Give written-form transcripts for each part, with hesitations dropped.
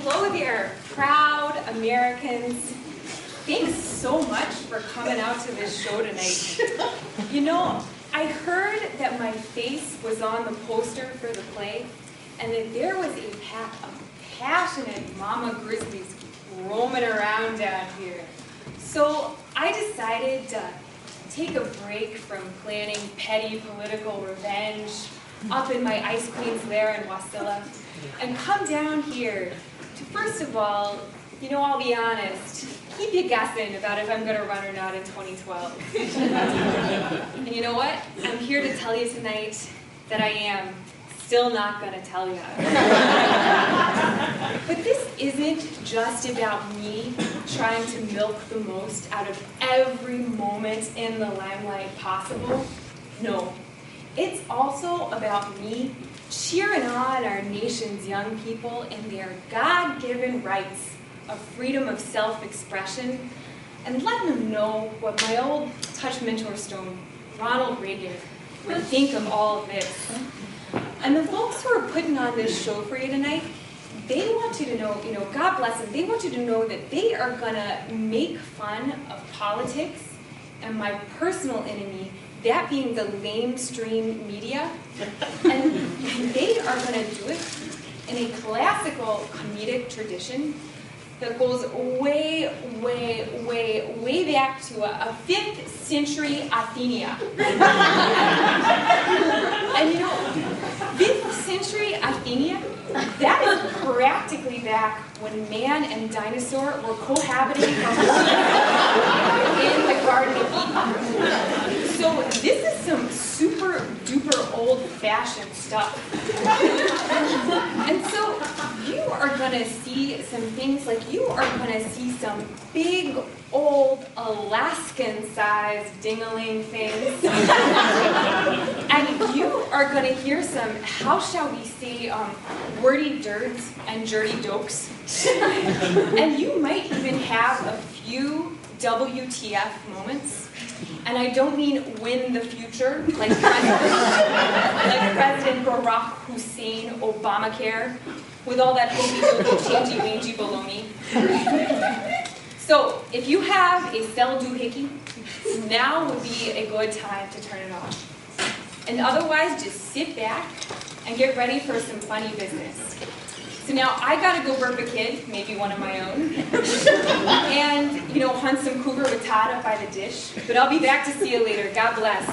Hello there, proud Americans. Thanks so much for coming out to this show tonight. You know, I heard that my face was on the poster for the play, and that there was a pack of passionate mama grizzlies roaming around down here. So I decided to take a break from planning petty political revenge up in my Ice Queen's lair in Wasilla and come down here to, first of all, you know, I'll be honest, keep you guessing about if I'm going to run or not in 2012. And you know what? I'm here to tell you tonight that I am still not going to tell you. But this isn't just about me trying to milk the most out of every moment in the limelight possible. No, it's also about me cheering on our nation's young people in their God-given rights of freedom of self-expression and letting them know what my old touch mentor stone, Ronald Reagan, would think of all of this. And the folks who are putting on this show for you tonight, they want you to know, God bless them, they want you to know that they are going to make fun of politics and my personal enemy, that being the lamestream media. And they are going to do it in a classical comedic tradition that goes way, way, way, way back to a 5th century Athenia. And you know, 5th century Athenia, that is practically back when man and dinosaur were cohabiting in the Garden of Eden. So this is some super duper old-fashioned stuff. And so you are going to see some things like you are going to see some big old Alaskan-sized ding-a-ling things. And you are going to hear some, how shall we say, wordy dirts and dirty dokes. And you might even have a few WTF moments. And I don't mean win the future, like President Barack Hussein Obamacare, with all that hokey-dokey, changey-wangey baloney. So, if you have a cell doohickey, now would be a good time to turn it off. And otherwise, just sit back and get ready for some funny business. So now, I gotta go burp a kid, maybe one of my own, and, hunt some cougar with Todd up by the dish. But I'll be back to see you later. God bless.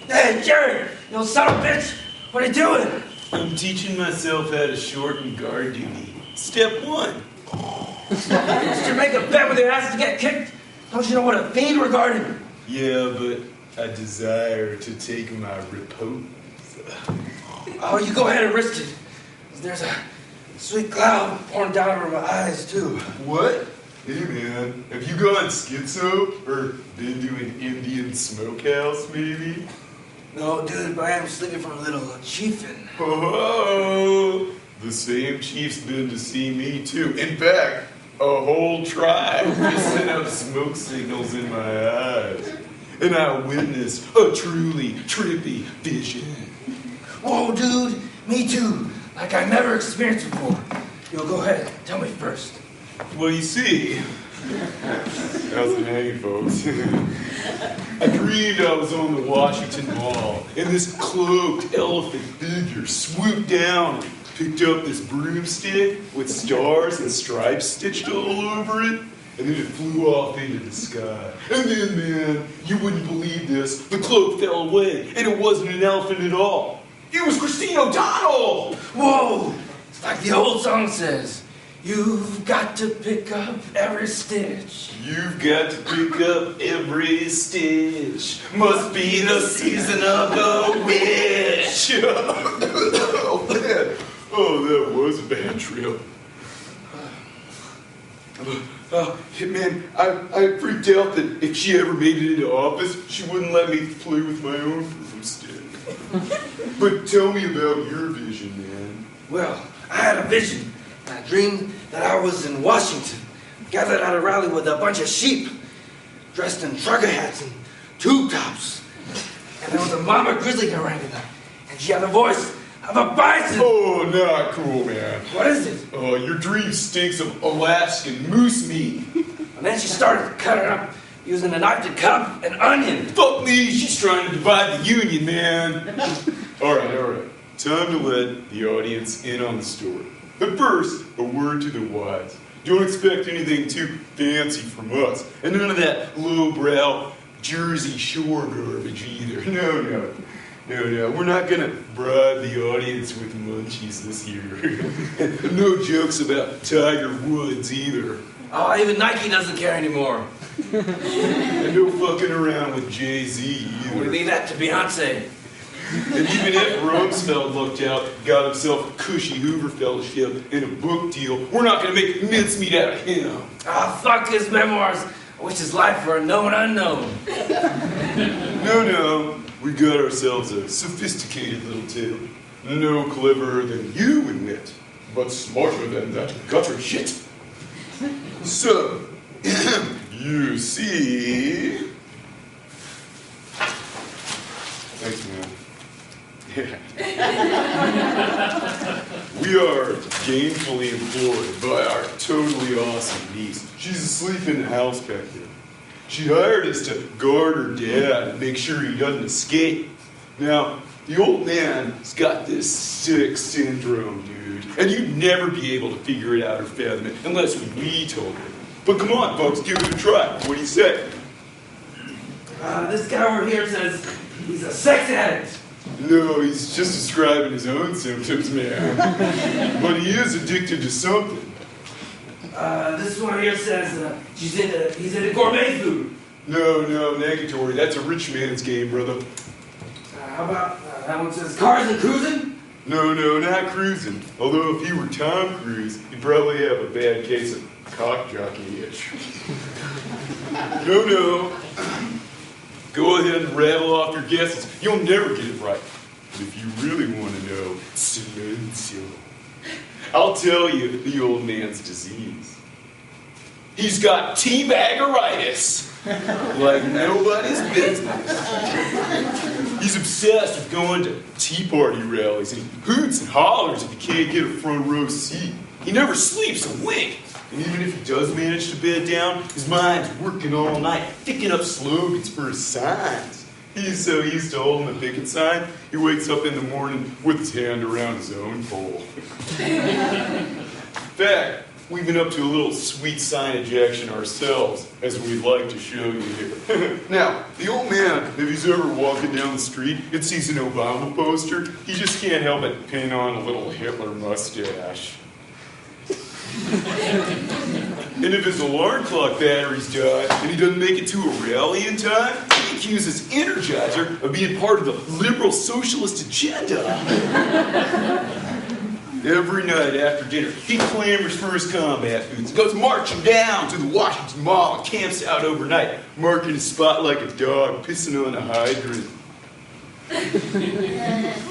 Hey, Jerry! You son of a bitch! What are you doing? I'm teaching myself how to shorten guard duty. Step 1. Did you make a bet with your ass to get kicked? Don't you know what a fiend regarded? Yeah, but I desire to take my repose. Oh, you go ahead and risk it. There's a sweet cloud pouring down over my eyes, too. What? Hey, man, have you gone schizo? Or been to an Indian smokehouse, maybe? No, dude, but I am sleeping from a little chiefin. Oh, the same chief's been to see me, too. In fact, a whole tribe just sent up smoke signals in my eyes. And I witnessed a truly trippy vision. Whoa, dude, me too. Like I never experienced before. Yo, go ahead, tell me first. Well, you see, how's it hanging, folks? I dreamed I was on the Washington Mall, and this cloaked elephant figure swooped down and picked up this broomstick with stars and stripes stitched all over it, and then it flew off into the sky. And then, man, you wouldn't believe this, the cloak fell away, and it wasn't an elephant at all. It was Christine O'Donnell! Whoa! It's like the old song says, you've got to pick up every stitch. You've got to pick up every stitch. Must be the season of the witch. Oh, man. Oh, that was a bad trip. Man, I freaked out that if she ever made it into office, she wouldn't let me play with my own broomstick. But tell me about your vision, man. Well, I had a vision. I dreamed that I was in Washington, gathered at a rally with a bunch of sheep, dressed in trucker hats and tube tops. And there was a mama grizzly orangutan, and she had the voice of a bison. Oh, not cool, man. What is it? Oh, your dream stinks of Alaskan moose meat. And then she started cutting up using a knife to cut up an onion. Fuck me, she's trying to divide the union, man. All right. Time to let the audience in on the story. But first, a word to the wise. Don't expect anything too fancy from us. And none of that lowbrow Jersey Shore garbage either. No. We're not gonna bribe the audience with munchies this year. No jokes about Tiger Woods either. Oh, even Nike doesn't care anymore. And no fucking around with Jay-Z either. We leave that to Beyonce. And even if Rumsfeld looked out, got himself a cushy Hoover Fellowship and a book deal, we're not going to make mincemeat out of him. Ah, fuck his memoirs. I wish his life were a known unknown. No. We got ourselves a sophisticated little tale. No cleverer than you admit, but smarter than that gutter shit. So, you see... Thanks, man. We are gainfully employed by our totally awesome niece. She's asleep in the house back there. She hired us to guard her dad and make sure he doesn't escape. Now, the old man's got this sick syndrome, dude, and you'd never be able to figure it out or fathom it unless we told her. But come on, folks, give it a try. What do you say? This guy over here says he's a sex addict. No, he's just describing his own symptoms, man. But he is addicted to something. This one here says he's into gourmet food. No, negatory. That's a rich man's game, brother. How about that one says cars and cruising? No, not cruising. Although if he were Tom Cruise, he'd probably have a bad case of cock jockey itch. No. Go ahead and rattle off your guesses. You'll never get it right. But if you really want to know, silencio. I'll tell you the old man's disease. He's got teabaggeritis. Like nobody's business. He's obsessed with going to Tea Party rallies, and he hoots and hollers if he can't get a front row seat. He never sleeps a wink. And even if he does manage to bed down, his mind's working all night, picking up slogans for his signs. He's so used to holding a picket sign, he wakes up in the morning with his hand around his own pole. In fact, we've been up to a little sweet signage action ourselves, as we'd like to show you here. Now, the old man, if he's ever walking down the street and sees an Obama poster, he just can't help but pin on a little Hitler mustache. And if his alarm clock batteries die and he doesn't make it to a rally in time, he accuses Energizer of being part of the liberal socialist agenda. Every night after dinner, he clamors for his combat boots, goes marching down to the Washington Mall and camps out overnight, marking his spot like a dog pissing on a hydrant.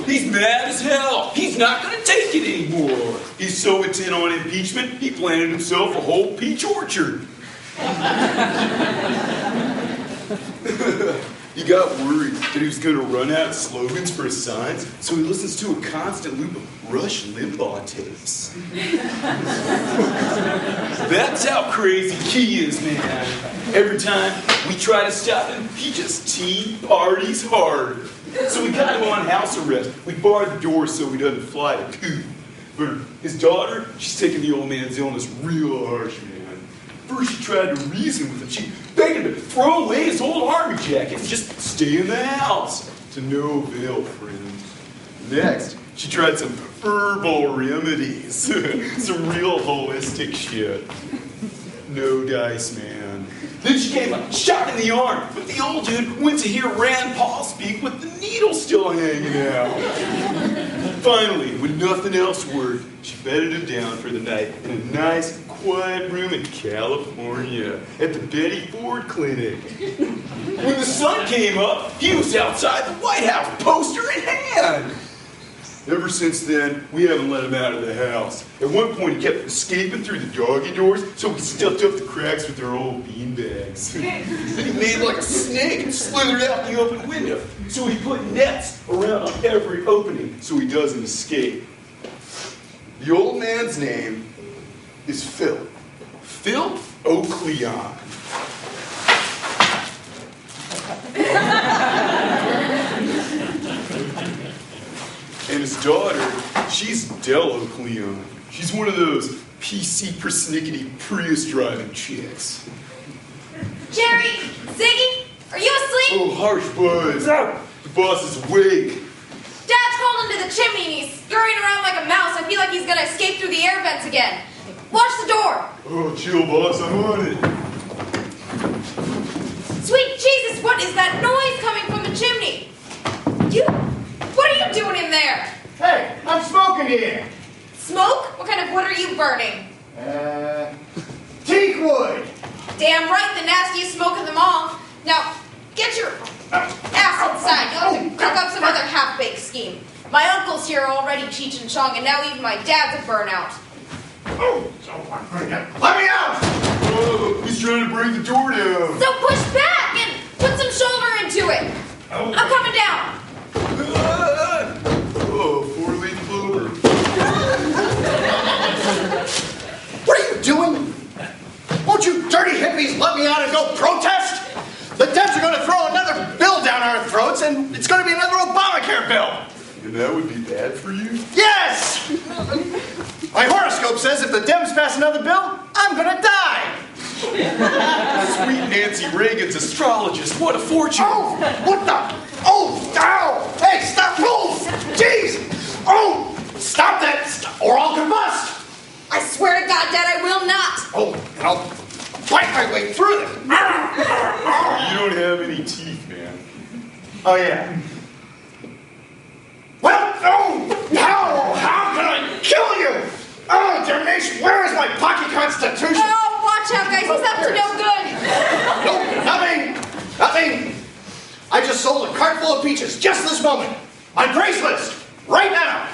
He's mad as hell. He's not going to take it anymore. He's so intent on impeachment, he planted himself a whole peach orchard. He got worried that he was going to run out of slogans for his signs, so he listens to a constant loop of Rush Limbaugh tapes. That's how crazy he is, man. Every time we try to stop him, he just tea parties harder. So we got him on house arrest. We barred the door so he doesn't fly a coop. But his daughter, she's taking the old man's illness real harsh, man. First she tried to reason with him. She begged him to throw away his old army jacket and just stay in the house. To no avail, friend. Next, she tried some herbal remedies. Some real holistic shit. No dice, man. Then she gave a shot in the arm, but the old dude went to hear Rand Paul speak with the needle still hanging out. Finally, when nothing else worked, she bedded him down for the night in a nice, quiet room in California at the Betty Ford Clinic. When the sun came up, he was outside the White House, poster in hand. Ever since then, we haven't let him out of the house. At one point, he kept escaping through the doggy doors, so we stuffed up the cracks with our old beanbags. He made like a snake and slithered out the open window, so we put nets around on every opening so he doesn't escape. The old man's name is Phil. Phil O'Cleon. And his daughter, she's Del O'Cleon. She's one of those PC persnickety Prius driving chicks. Jerry! Ziggy! Are you asleep? Oh, harsh buzz. What's up? The boss is awake. Dad's holding to the chimney and he's scurrying around like a mouse. I feel like he's gonna escape through the air vents again. Watch the door! Oh, chill, boss. I'm on it. Sweet Jesus, what is that noise coming from the chimney? What are you doing in there? Hey, I'm smoking here. Smoke? What kind of wood are you burning? Teak wood. Damn right, the nastiest smoke of them all. Now, get your ass inside. You'll have to cook up some other half-baked scheme. My uncle's here already, Cheech and Chong, and now even my dad's a burnout. Let me out! Oh, he's trying to break the door down. So push back and put some shoulder into it. I'm coming down. Oh, four-leaf clover. What are you doing? Won't you dirty hippies let me out and go protest? The Dems are going to throw another bill down our throats, and it's going to be another Obamacare bill. And that would be bad for you? Yes! My horoscope says if the Dems pass another bill, I'm going to die. Sweet Nancy Reagan's astrologist. What a fortune. Oh, what the? Oh, ow! Hey, stop! Oh, jeez! Oh, stop that, or I'll combust! I swear to God, Dad, I will not. Oh, and I'll bite my way through this. You don't have any teeth, man. Oh, yeah. Well, oh, how can I kill you? Oh, damnation, where is my pocky constitution? Oh, watch out, guys. He's up to no good. Nope, nothing. I just sold a cart full of peaches just this moment. On Grace list, right now.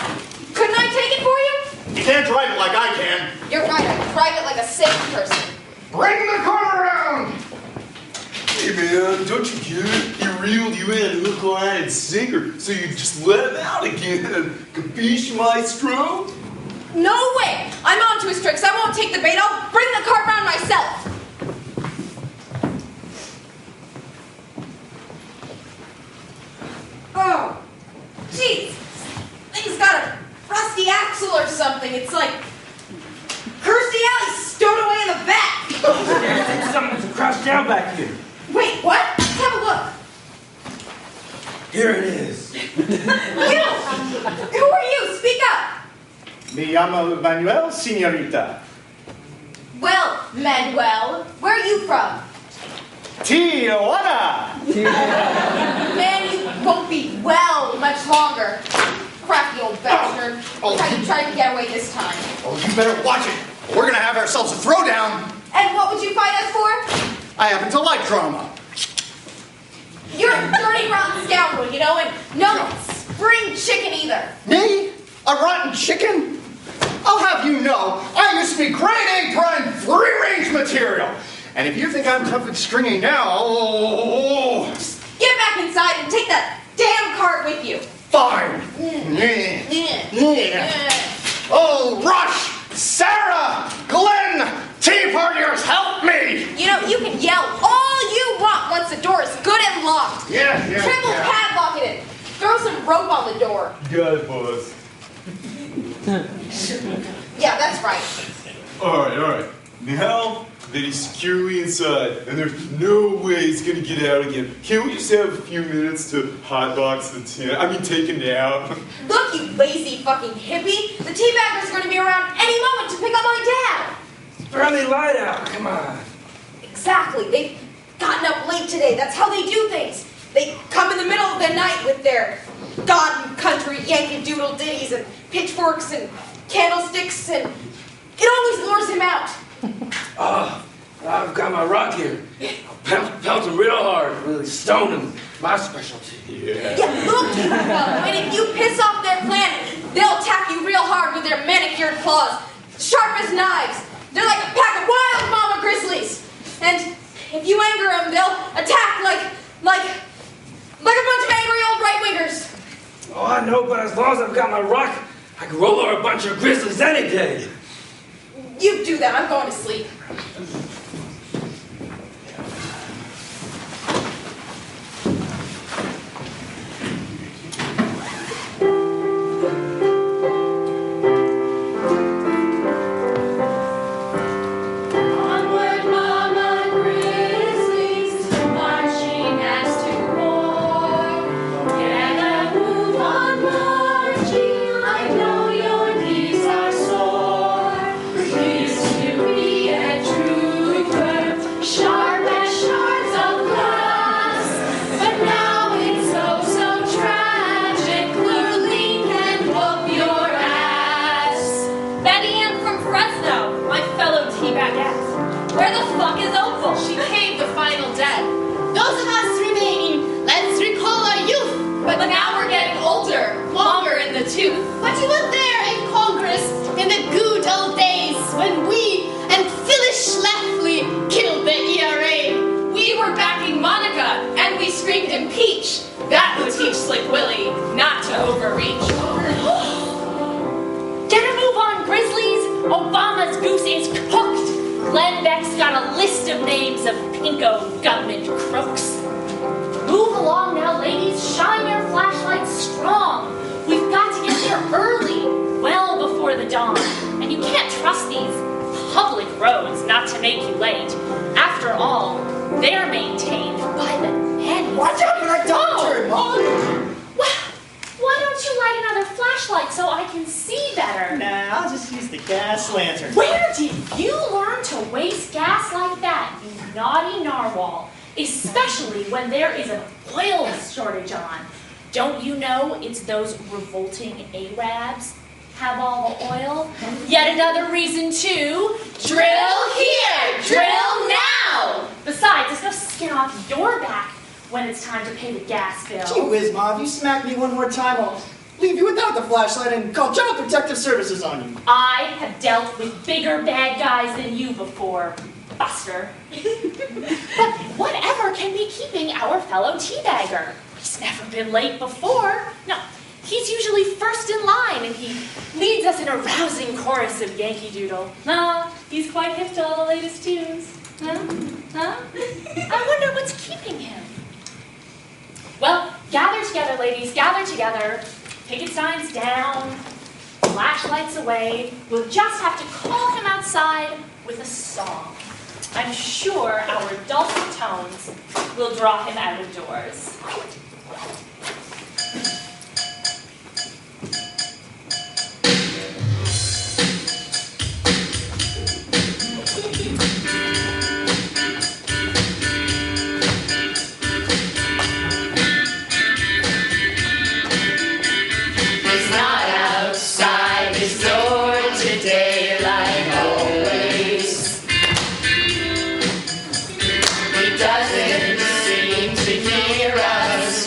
Couldn't I take it for you? You can't drive it like I can. You're right. I can drive it like a safe person. Bring the car around. Hey, man, don't you get it? He reeled you in hook, line, and sinker, so you just let him out again. Capiche, maestro? No way. I'm on to his tricks. I won't take the bait. I'll bring the cart round myself. Oh, jeez. Thing's got a rusty axle or something. It's like Kirstie Alley stowed away in the back. Something's crashed down back here. Wait, what? Let's have a look. Here it is. You! Who are you? Speak up. Me llamo Manuel, señorita. Well, Manuel, where are you from? Tijuana. Man, you won't be well much longer. Crafty old bastard. How you tried to get away this time? Oh, you better watch it. We're going to have ourselves a throwdown. And what would you fight us for? I happen to like drama. You're a dirty, rotten scoundrel, you know, and no spring chicken either. Me? A rotten chicken? I'll have you know, I used to be grade A prime free-range material. And if you think I'm tough and stringy now, Just get back inside and take that damn cart with you. fine. Yeah. Oh, Rush! Sarah! Glenn! Tea partiers, help me! You know, you can yell all you want once the door is good and locked. Triple padlock it in. Throw some rope on the door. You got it, boss. Yeah, that's right. All right. Now that he's securely inside, and there's no way he's gonna get out again, can't we just have a few minutes to hotbox the tin? I mean, take a nap. Look, you lazy fucking hippie. The teabagger's going to be around any moment to pick up my dad. Turn the light out. Come on. Exactly. They've gotten up late today. That's how they do things. They come in the middle of the night with their God and country Yankee Doodle ditties and pitchforks and candlesticks, and it always lures him out. I've got my rock here. I'll pelt him real hard, really stone him. My specialty. Yeah. Yeah, look, and if you piss off their planet, they'll attack you real hard with their manicured claws, sharp as knives. They're like a pack of wild mama grizzlies. And if you anger them, they'll attack like a bunch of angry old right-wingers. Oh, I know, but as long as I've got my rock, I can roll over a bunch of grizzlies any day. You do that, I'm going to sleep. But you were there in Congress in the good old days when we and Phyllis Schlafly killed the ERA. We were backing Monica, and we screamed impeach. That would teach Slick Willie not to overreach. Get a move on, Grizzlies. Obama's goose is cooked. Glenn Beck's got a list of names of pinko government crooks. Move along now, ladies. Shine your flashlights strong. We've got to get there early, well before the dawn. And you can't trust these public roads not to make you late. After all, they're maintained by the men. Watch out for that doctor, Mom! Well, why don't you light another flashlight so I can see better? Nah, I'll just use the gas lantern. Where did you learn to waste gas like that, you naughty narwhal? Especially when there is an oil shortage on. Don't you know it's those revolting Arabs have all the oil? Yet another reason to drill here, drill now! Besides, there's no skin off your back when it's time to pay the gas bill. Gee whiz, Mom, if you smack me one more time, I'll leave you without the flashlight and call General Protective Services on you. I have dealt with bigger bad guys than you before, Buster. But whatever can be keeping our fellow teabagger? He's never been late before. No, he's usually first in line, and he leads us in a rousing chorus of Yankee Doodle. He's quite hip to all the latest tunes. I wonder what's keeping him. Well, gather together, ladies, gather together. Picket signs down, flashlights away. We'll just have to call him outside with a song. I'm sure our dulcet tones will draw him out of doors. He's not outside his door today like always. He doesn't seem to hear us.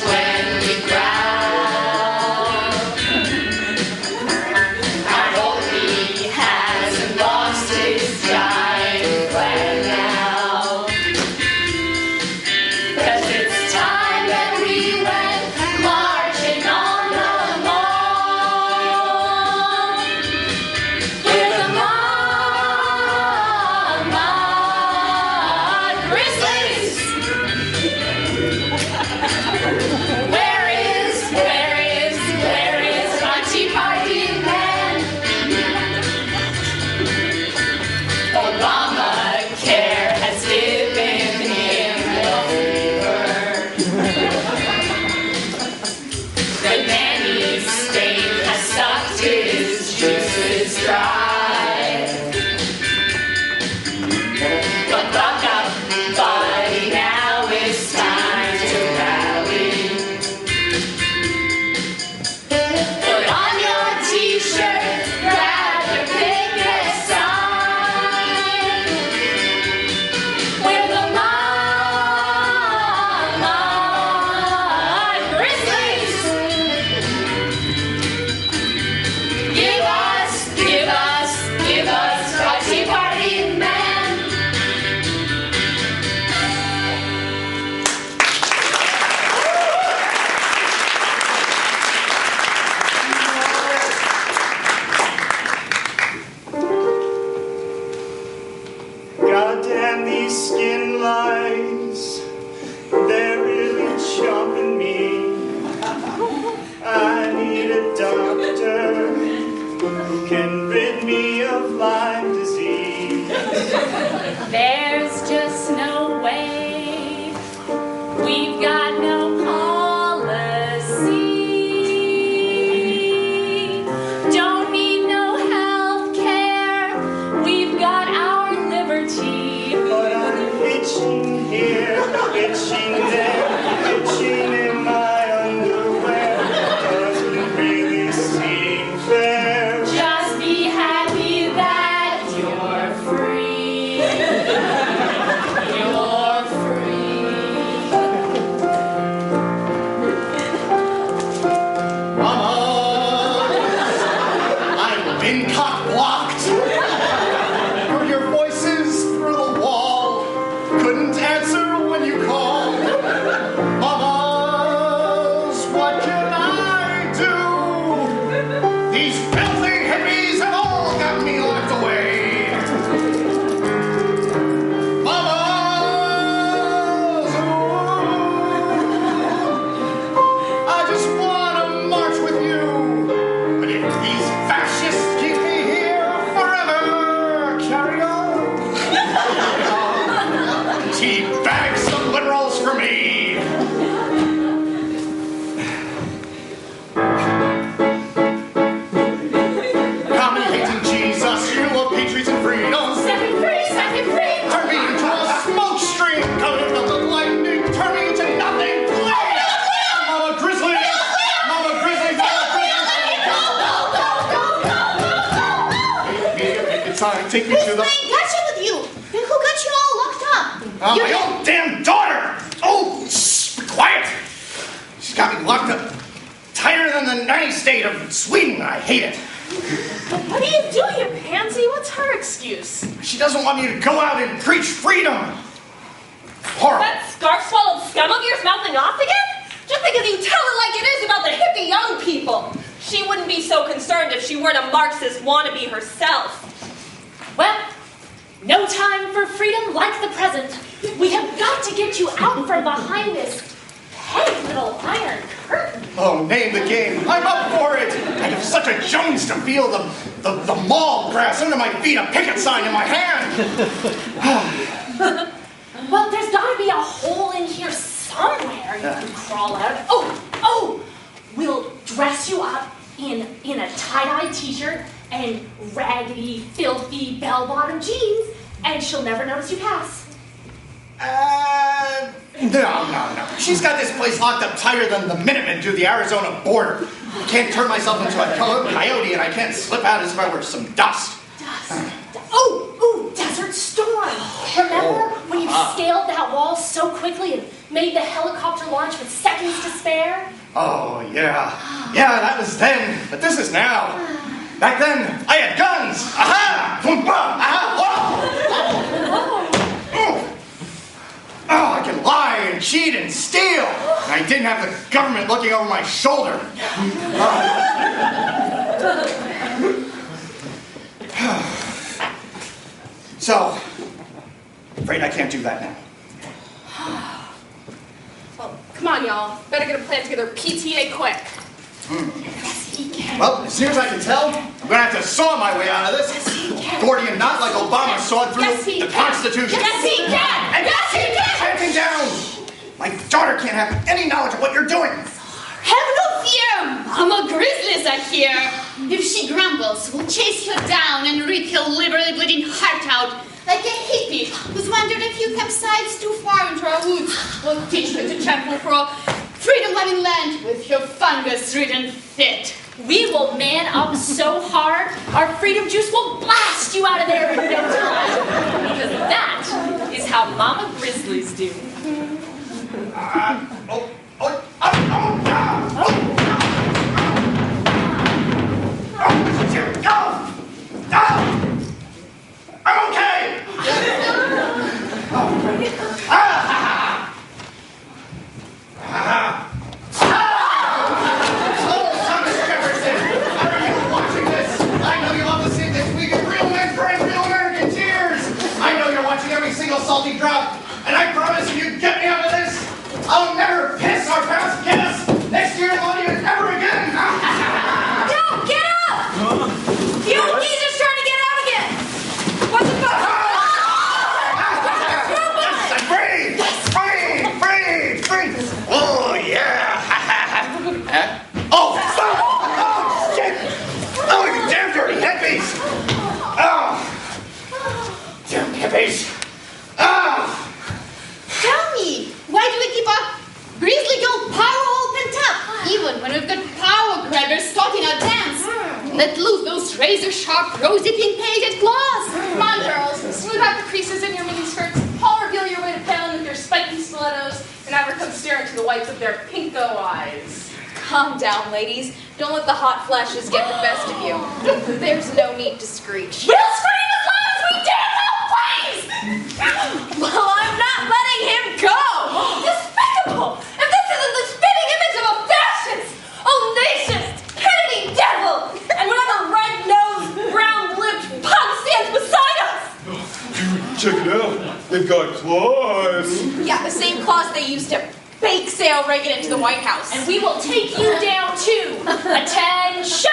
take me Who's to the... playing gotcha with you? And who got you all locked up? my own damn daughter! Oh, shh, be quiet! She's got me locked up tighter than the nanny state of Sweden. I hate it. What are you doing, you pansy? What's her excuse? She doesn't want me to go out and preach freedom. Horrible. That scarf-swallowed scum of yours mouthing off again? Just because you tell it like it is about the hippie young people. She wouldn't be so concerned if she weren't a Marxist wannabe herself. Well, no time for freedom like the present. We have got to get you out from behind this petty little iron curtain. Oh, name the game. I'm up for it. I have such a Jones to feel the mall grass under my feet, a picket sign in my hand. Well, there's got to be a hole in here somewhere you can crawl out. Oh! We'll dress you up in a tie-dye t-shirt and raggedy, filthy, bell-bottom jeans, and she'll never notice you pass. No. She's got this place locked up tighter than the Minutemen do the Arizona border. I can't turn myself into a coyote, and I can't slip out as if I were some dust. Oh, Desert Storm. Remember when you scaled that wall so quickly and made the helicopter launch with seconds to spare? Oh, yeah. Yeah, that was then, but this is now. Back then, I had guns. Aha! Oh, I can lie and cheat and steal. And I didn't have the government looking over my shoulder. So, afraid I can't do that now. Well, come on, y'all. Better get a plan together. PTA quick. Well, as near as I can tell, I'm going to have to saw my way out of this. Gordian knot like Obama sawed through the Constitution. Yes, he can! And Yes, he can! Hands down! My daughter can't have any knowledge of what you're doing. Have no fear, Mama Grizzlies are here. If she grumbles, we'll chase her down and rip her liberally bleeding heart out. Like a hippie who's wandered a few campsites too far into our woods. We'll teach her to trample for a freedom-loving land with her fungus-ridden feet. We will man up so hard, our freedom juice will blast you out of there in no time. Because that is how Mama Grizzlies do. I'm okay! Thomas Jefferson, are you watching this? I know you love to see this. We get real men crying real American tears. I know you're watching every single salty drop, and I promise if you get me out of this, I'll never piss or pass gas next to your audience ever again. No, get up! You geezer's trying to get out again. What's it about? Yes, I'm free! Oh, yeah! Oh, shit! Oh, you damn dirty hippies! Oh, damn hippies! Tell me, why do we keep our Grizzly Girl power all pent up? Even when we've got power grabbers starting our dance. Let loose those razor-sharp, rosy-pink painted claws. Come on, girls. Smooth out the creases in your mini skirts. All reveal your way to town with your spiky stilettos, and have her come stare into the whites of their pinko eyes. Calm down, ladies. Don't let the hot flashes get the best of you. There's no need to screech. We'll scream as loud as we dare now, please! Well, I'm not letting him go! Despicable! If this isn't the spitting image of a fascist, audacious, Kennedy devil, and whatever red-nosed, brown-lipped pug stands beside us! Dude, check it out. They've got claws. Yeah, the same claws they used to bake Sail Reagan into the White House. And we will take you down too. Attention!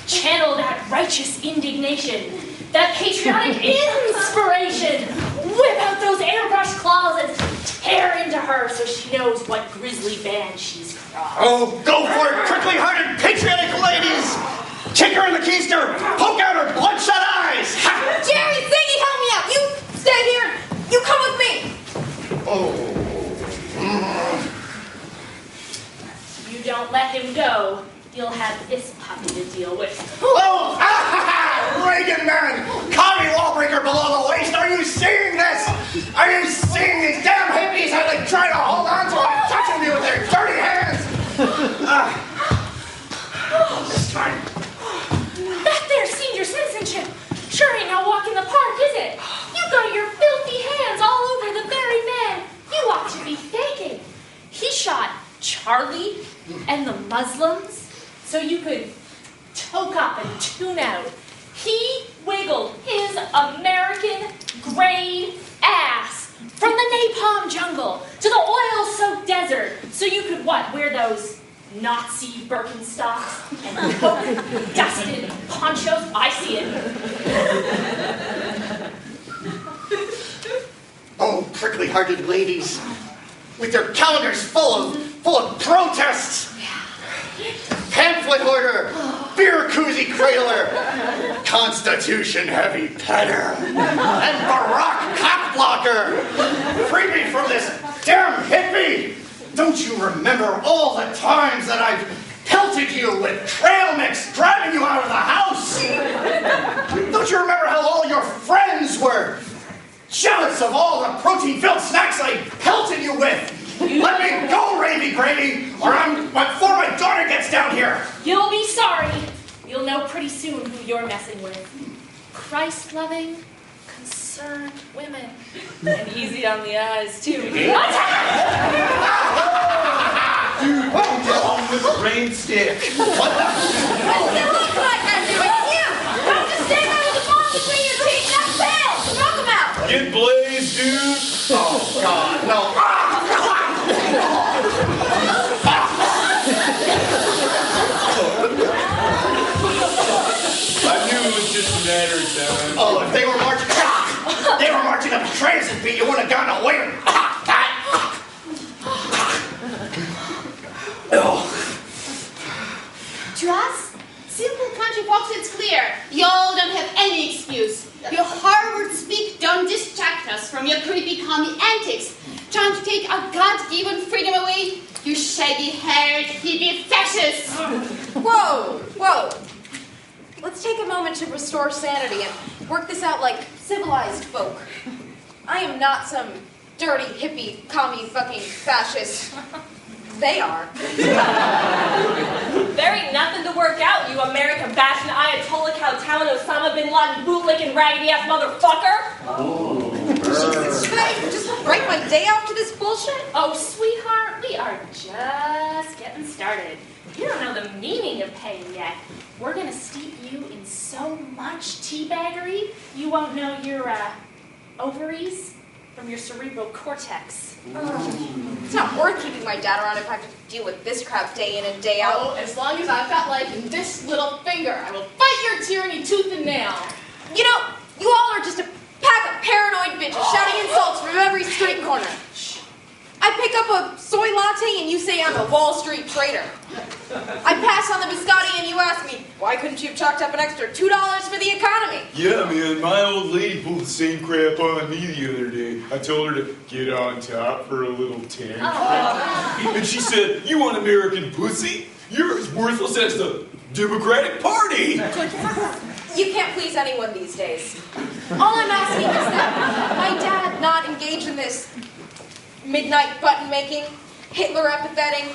Channel that righteous indignation, that patriotic inspiration. Whip out those airbrush claws and tear into her so she knows what grisly band she's crossed. Oh, go for it, quickly-hearted, patriotic ladies! Kick her in the keister! Poke out her bloodshot eyes! Ha! Jerry, Ziggy, help me out! You stay here! You come with me! Oh. You don't let him go, you'll have this puppy to deal with. Oh! Ah, ha, ha. Reagan man! Commie lawbreaker below the waist! Are you seeing this? Are you seeing these damn hippies how they try to hold on to it, touching me with their dirty hands? This time. That there senior citizenship sure ain't no walk in the park, is it? You got your filthy hands all over the very man you ought to be thanking. He shot Charlie and the Muslims so you could toke up and tune out. He wiggled his American grade ass from the napalm jungle to the oil-soaked desert so you could, what, wear those Nazi Birkenstocks and coke-dusted ponchos? I see it. Oh, prickly-hearted ladies, with their calendars full of protests. Pamphlet hoarder, beer koozie cradler, Constitution heavy petter, and Barack cock blocker. Free me from this damn hippie! Don't you remember all the times that I've pelted you with trail mix, driving you out of the house? Don't you remember how all your friends were jealous of all the protein-filled snacks I pelted you with? Let me go, Ravy Gravy, or before my daughter gets down here. You'll be sorry. You'll know pretty soon who you're messing with. Christ-loving, concerned women. And easy on the eyes, too. What? Dude, get on with the rain stick. What the? What's the look like I'm doing? You! Don't just stand there with the ball between your teeth. That's bad! Knock them out! Get blazed, dude. Oh, God, no. I knew it was just a matter of time. Oh, if they were marching up transit beat, you wouldn't have gotten away with that. Oh. To us, simple country folks, it's clear. Y'all don't have any excuse. Your Harvard-speak don't distract us from your creepy commie antics. Trying to take our God-given freedom away, you shaggy-haired hippie fascists. Whoa, whoa. Let's take a moment to restore sanity and work this out like civilized folk. I am not some dirty, hippie, commie, fucking fascist. They are. There ain't nothing to work out, you America bashing Ayatollah Kowtow Osama bin Laden bootlicking raggedy ass motherfucker. Jesus Christ, just break my day off to this bullshit? Oh, sweetheart, we are just getting started. You don't know the meaning of pain yet. We're gonna steep you in so much teabaggery, you won't know your ovaries from your cerebral cortex. It's not worth keeping my dad around if I have to deal with this crap day in and day out. Oh, as long as I've got life in this little finger, I will fight your tyranny tooth and nail. You know, you all are just a pack of paranoid bitches shouting insults from every street corner. I pick up a soy latte and you say I'm a Wall Street trader. I pass on the biscotti and you ask me, why couldn't you have chalked up an extra $2 for the economy? Yeah, man, my old lady pulled the same crap on me the other day. I told her to get on top for a little tank. And she said, you want American pussy? You're as worthless as the Democratic Party. You can't please anyone these days. All I'm asking is that my dad not engage in this midnight button making, Hitler epithetting,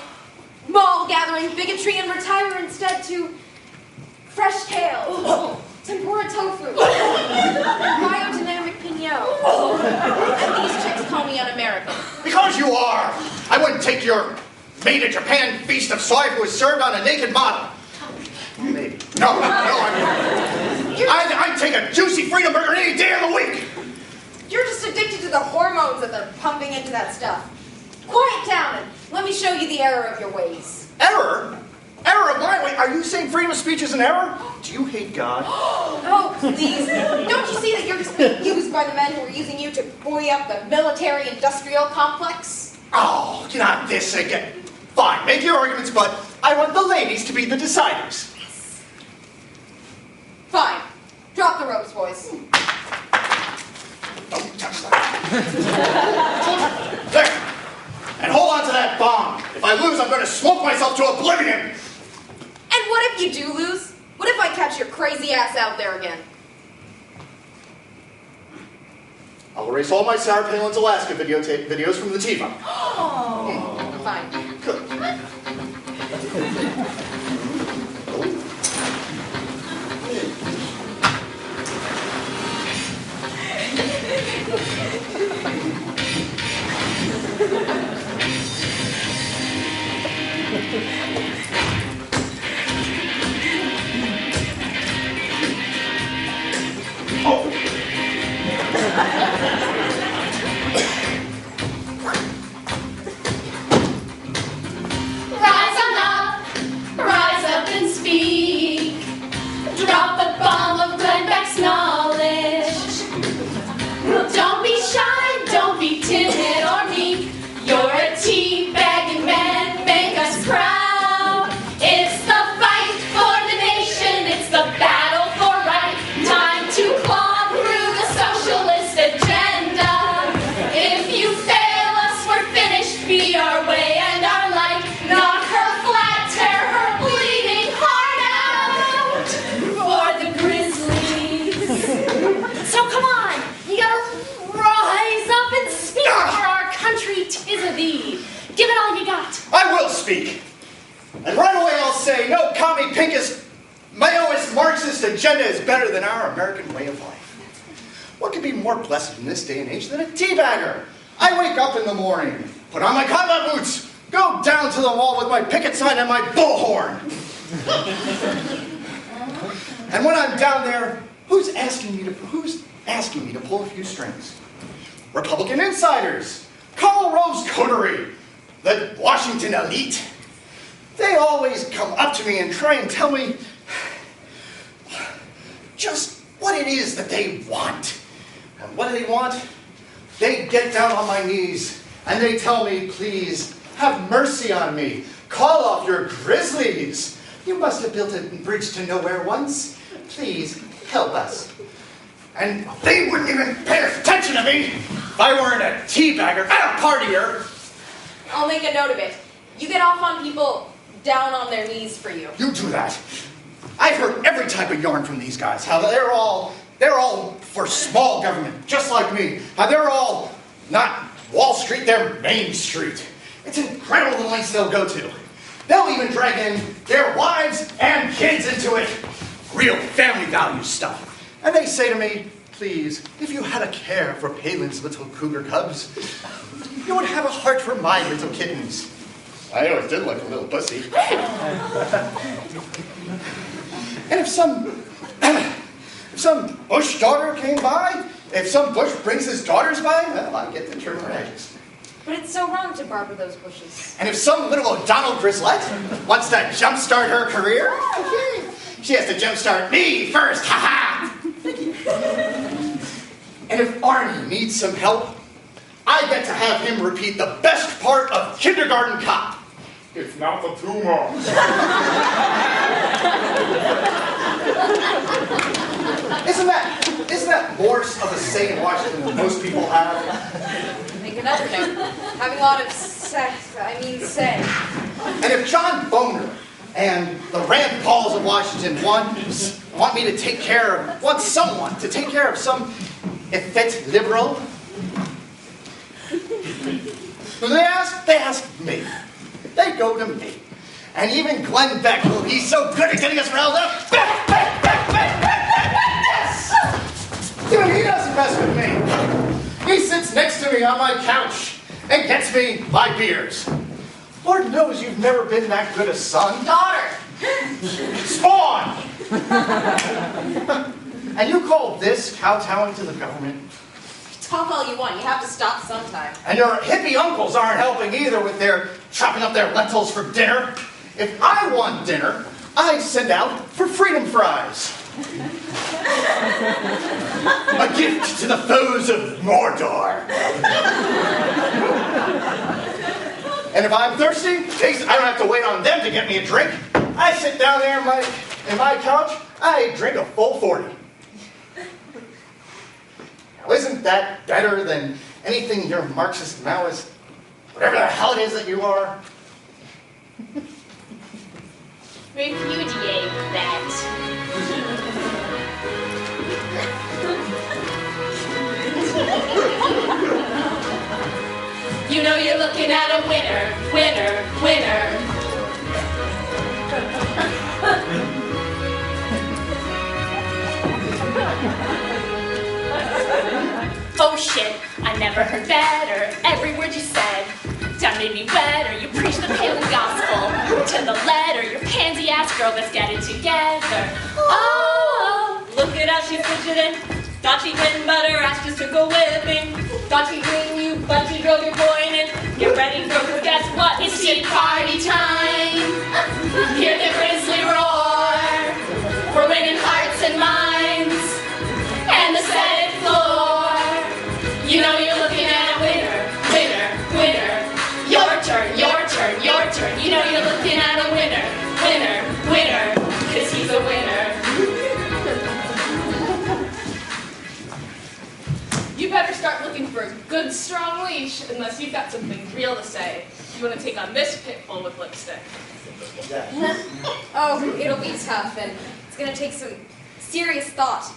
mall gathering bigotry, and retire instead to fresh kale, tempura tofu, biodynamic pignot. And these chicks call me un-American. Because you are. I wouldn't take your made-in-Japan feast of soy if it was served on a naked model. Maybe. No, I'd take a juicy freedom burger any day of the week. You're just addicted to the hormones that they're pumping into that stuff. Quiet down and let me show you the error of your ways. Error? Error of my way? Are you saying freedom of speech is an error? Do you hate God? Oh, please. Don't you see that you're just being used by the men who are using you to buoy up the military-industrial complex? Oh, not this again. Fine, make your arguments, but I want the ladies to be the deciders. Fine. Drop the ropes, boys. Don't touch that. There. And hold on to that bomb. If I lose, I'm going to smoke myself to oblivion. And what if you do lose? What if I catch your crazy ass out there again? I'll erase all my Sarah Palin's Alaska videos from the TiVo. Oh, fine. Good. Rise up and speak. Drop the bomb of Glenbeck's knowledge. Don't be shy, don't be timid or meek. You're a tea-bagging man, make us proud. It's the fight for the nation, it's the battle for right. Time to claw through the socialist agenda. If you fail us, we're finished. Be our way and our light. Knock her flat, tear her bleeding heart out for the Grizzlies. So come on, you gotta rise up and speak for our country. 'Tis a thee. Give it all you got. I will speak. And right away I'll say, no commie pinkist, Maoist, Marxist agenda is better than our American way of life. What could be more blessed in this day and age than a teabagger? I wake up in the morning, put on my combat boots, go down to the wall with my picket sign and my bullhorn. And when I'm down there, who's asking me to pull a few strings? Republican insiders, Karl Rove's coterie, the Washington elite. They always come up to me and try and tell me just what it is that they want. And what do they want? They get down on my knees and they tell me, please, have mercy on me. Call off your Grizzlies. You must have built a bridge to nowhere once. Please, help us. And they wouldn't even pay attention to me if I weren't a teabagger and a partier. I'll make a note of it. You get off on people down on their knees for you. You do that. I've heard every type of yarn from these guys. How they're all for small government, just like me. How they're all not Wall Street, they're Main Street. It's incredible the lengths they'll go to. They'll even drag in their wives and kids into it. Real family values stuff. And they say to me, please, if you had a care for Palin's little cougar cubs, you would have a heart for my little kittens. I always did like a little pussy. And if some Bush daughter came by, if some Bush brings his daughters by, well, I get to turn her edges. But it's so wrong to barber those bushes. And if some little O'Donnell Grislette wants to jumpstart her career, she has to jumpstart me first, ha-ha! And if Arnie needs some help, I get to have him repeat the best part of Kindergarten Cop. It's not the tumor. Isn't that more of a say in Washington than most people have? Make another note. Having a lot of say. And if John Boner and the Rand Pauls of Washington want someone to take care of some effete liberal, who they ask? They ask me. They go to me. And even Glenn Beck, who he's so good at getting us riled up, yes! Even he doesn't mess with me. He sits next to me on my couch and gets me my beers. Lord knows you've never been that good a son. Daughter! Spawn! And you call this kowtowing to the government? Talk all you want. You have to stop sometime. And your hippie uncles aren't helping either with their chopping up their lentils for dinner. If I want dinner, I send out for freedom fries. A gift to the foes of Mordor. And if I'm thirsty, I don't have to wait on them to get me a drink. I sit down there in my couch, I drink a full 40. Now, isn't that better than anything your Marxist, Maoist, whatever the hell it is that you are? Repudiate that. You know you're looking at a winner, winner, winner. Oh shit, I never heard better. Every word you said done made me better. You preach the Palin gospel to the letter. You're pansy ass girl that's getting together. Oh, look at how she's fidgeting. Thought she'd win, but her ass just took a whipping. Thought she'd win you, but she drove your point in. Get ready, bro, 'cause guess what? It's tea party time. Hear the grizzly roar. We're winning hearts and minds. And the Senate floor. You know you're looking at a winner, winner, winner. Your turn, your turn, your turn. You know you're looking at a winner, winner, winner. 'Cause he's a winner. You better start looking for a good, strong leash unless you've got something real to say. You want to take on this pit bull with lipstick. Oh, it'll be tough, and it's going to take some serious thought.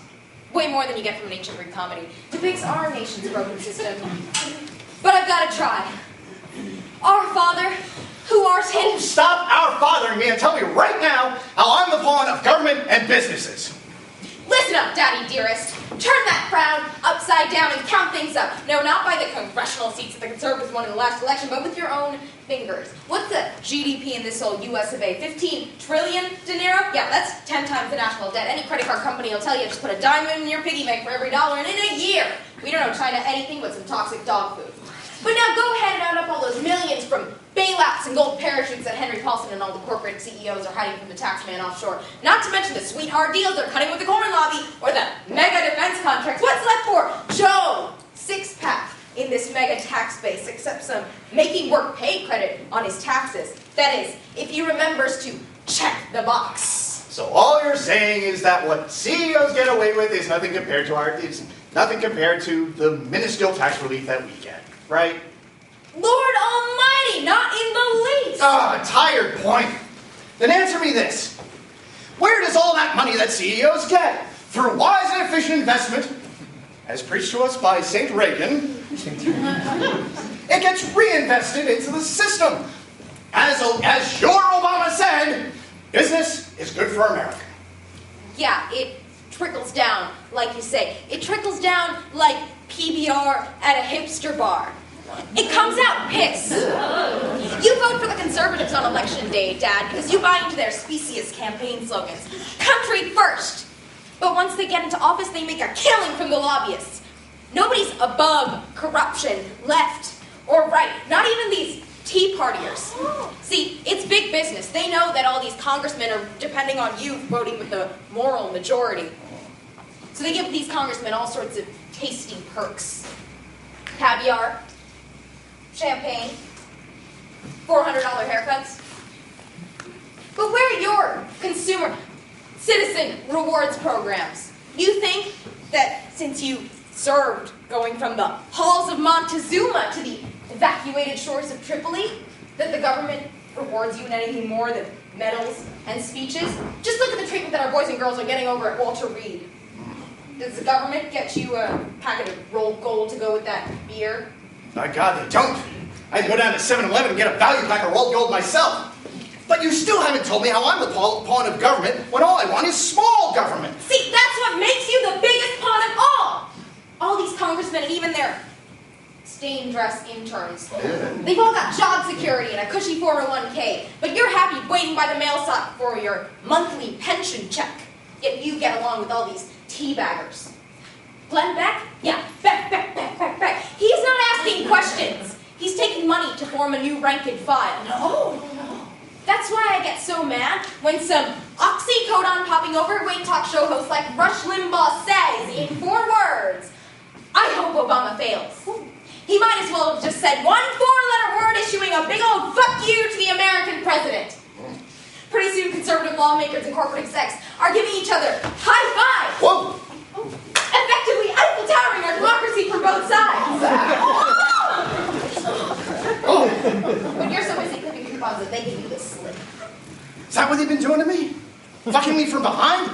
Way more than you get from an ancient Greek comedy. To fix our nation's broken system. But I've got to try. Our Father, who art in... Oh, stop our fathering me and tell me right now how I'm the pawn of government and businesses. Listen up, Daddy dearest. Turn that frown upside down and count things up. No, not by the congressional seats that the Conservatives won in the last election, but with your own fingers. What's the GDP in this old US of A? 15 trillion dinero? Yeah, that's 10 times the national debt. Any credit card company will tell you just put a diamond in your piggy bank for every dollar, and in a year, we don't know China anything but some toxic dog food. But now go ahead and add up all those millions from bailouts and gold parachutes that Henry Paulson and all the corporate CEOs are hiding from the tax man offshore. Not to mention the sweetheart deals they're cutting with the corn lobby or the mega defense contracts. What's left for Joe? Six-pack in this mega tax base, except some making work pay credit on his taxes. That is, if he remembers to check the box. So all you're saying is that what CEOs get away with is nothing compared to the minuscule tax relief that we get, right? Lord Almighty, not in the least. Ah, tired point. Then answer me this. Where does all that money that CEOs get? Through wise and efficient investment, as preached to us by St. Reagan, it gets reinvested into the system. As your Obama said, business is good for America. Yeah, it trickles down, like you say. It trickles down like PBR at a hipster bar. It comes out piss. You vote for the Conservatives on election day, Dad, because you buy into their specious campaign slogans. Country first. But once they get into office, they make a killing from the lobbyists. Nobody's above corruption, left or right. Not even these Tea Partiers. See, it's big business. They know that all these congressmen are depending on you voting with the moral majority. So they give these congressmen all sorts of tasty perks. Caviar, champagne, $400 haircuts. But where are your consumer citizen rewards programs? You think that since you served going from the halls of Montezuma to the evacuated shores of Tripoli, that the government rewards you in anything more than medals and speeches? Just look at the treatment that our boys and girls are getting over at Walter Reed. Does the government get you a packet of rolled gold to go with that beer? My God, they don't. I'd go down to 7-Eleven and get a value pack of rolled gold myself. But you still haven't told me how I'm the pawn of government when all I want is small government. See, that's what makes you the biggest pawn of all. All these congressmen and even their stained dress interns. They've all got job security and a cushy 401k, but you're happy waiting by the mail slot for your monthly pension check. Yet you get along with all these teabaggers. Glenn Beck? Yeah, Beck. He's not asking questions. He's taking money to form a new rank and file. No. That's why I get so mad when some oxycodone popping overweight talk show host like Rush Limbaugh says in 4 words, I hope Obama fails. He might as well have just said one 4-letter word issuing a big old fuck you to the American president. Pretty soon conservative lawmakers and corporate execs are giving each other high fives. Whoa! Effectively Eiffel Towering our democracy from both sides. But you're so busy clipping coupons that they give you the slip. Is that what they've been doing to me? Fucking me from behind?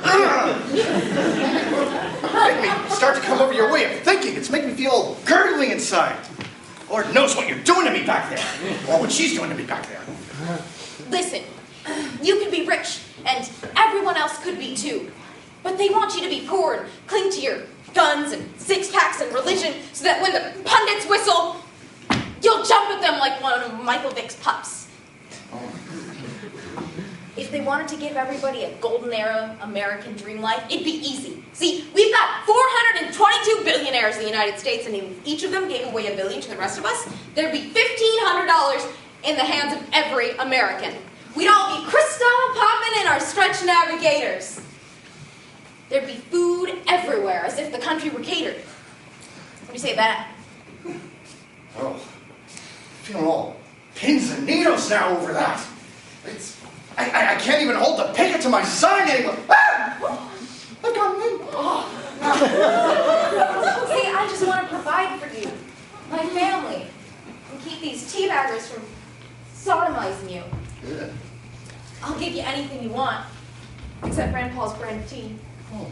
Make me start to come over your way of thinking. It's making me feel gurgly inside. Lord knows what you're doing to me back there. Or what she's doing to me back there. Listen, you can be rich, and everyone else could be too. But they want you to be poor and cling to your guns and six-packs and religion so that when the pundits whistle, you'll jump at them like one of Michael Vick's pups. If they wanted to give everybody a golden era American dream life, it'd be easy. See, we've got 422 billionaires in the United States, and if each of them gave away $1 billion to the rest of us, there'd be $1,500 in the hands of every American. We'd all be crystal popping in our stretch navigators. There'd be food everywhere, as if the country were catered. What do you say to that? Oh, I'm feeling all pins and needles now over that. I can't even hold the picket to my sign anymore. Ah! I've got me. Oh. See, I just want to provide for you, my family, and keep these teabaggers from sodomizing you. Yeah. I'll give you anything you want, except Grandpa's brand of tea. Oh.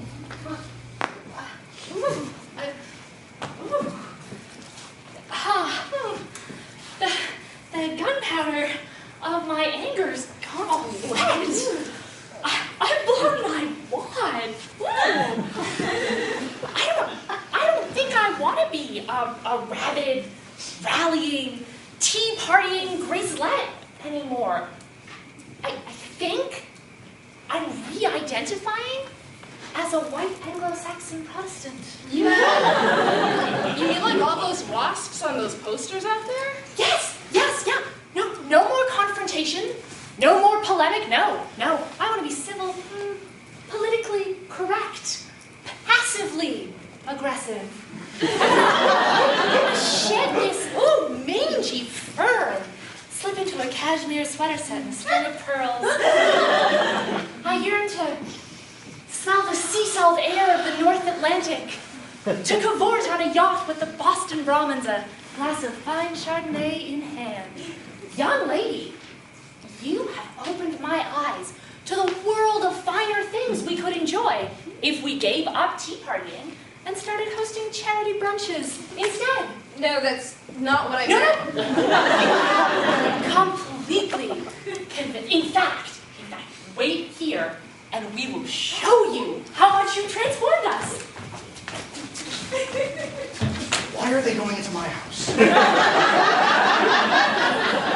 The gunpowder of my anger's gone all wet. I've blown my wad. I don't think I want to be a rabid, rallying, tea partying grizzlet anymore. I think I'm re-identifying as a white Anglo-Saxon Protestant. You mean like all those wasps on those posters out there? Yes, yeah. No more confrontation, no more polemic, no. I want to be civil, politically correct, passively aggressive. Shed this, mangy fur. Slip into a cashmere sweater set and a string of pearls. I yearn to smell the sea salt air of the North Atlantic, to cavort on a yacht with the Boston Brahmins, a glass of fine Chardonnay in hand. Young lady, you have opened my eyes to the world of finer things we could enjoy if we gave up tea partying and started hosting charity brunches instead. No, that's not what I meant. No. Completely convinced. In fact, wait here and we will show you how much you transformed us. Why are they going into my house?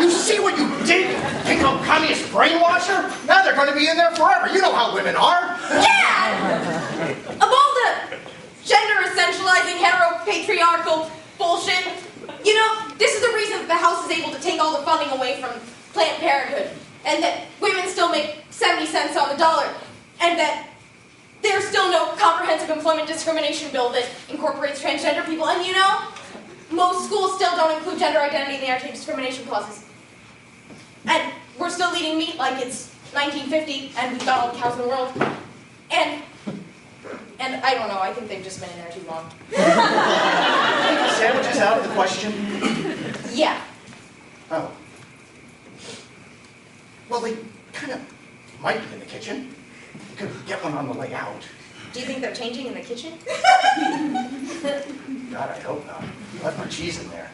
You see what you did, pinko communist brainwasher? Now they're going to be in there forever. You know how women are. Yeah! Of all the gender-essentializing, hetero-patriarchal bullshit, you know, this is the reason that the House is able to take all the funding away from Planned Parenthood, and that women still make 70 cents on the dollar, and that there's still no comprehensive employment discrimination bill that incorporates transgender people, and you know, most schools still don't include gender identity in the anti-discrimination clauses. And we're still eating meat like it's 1950, and we've got all the cows in the world. And I don't know, I think they've just been in there too long. Sandwiches out of the question? Yeah. Oh. Well, they kind of might be in the kitchen. You could get one on the way out. Do you think they're changing in the kitchen? God, I hope not. I left my cheese in there.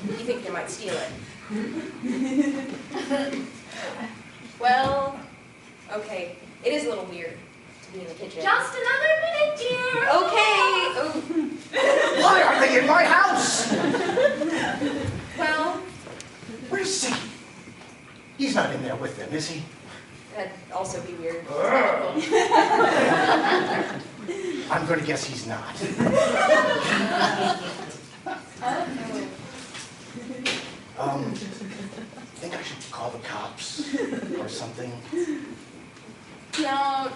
You think they might steal it? Well, okay. It is a little weird to be in the kitchen. Just another minute, dear. Okay. Why are they in my house? Well, Where's Ziggy? He's not in there with them, is he? that'd also be weird. I'm going to guess he's not. Think I should call the cops or something? No,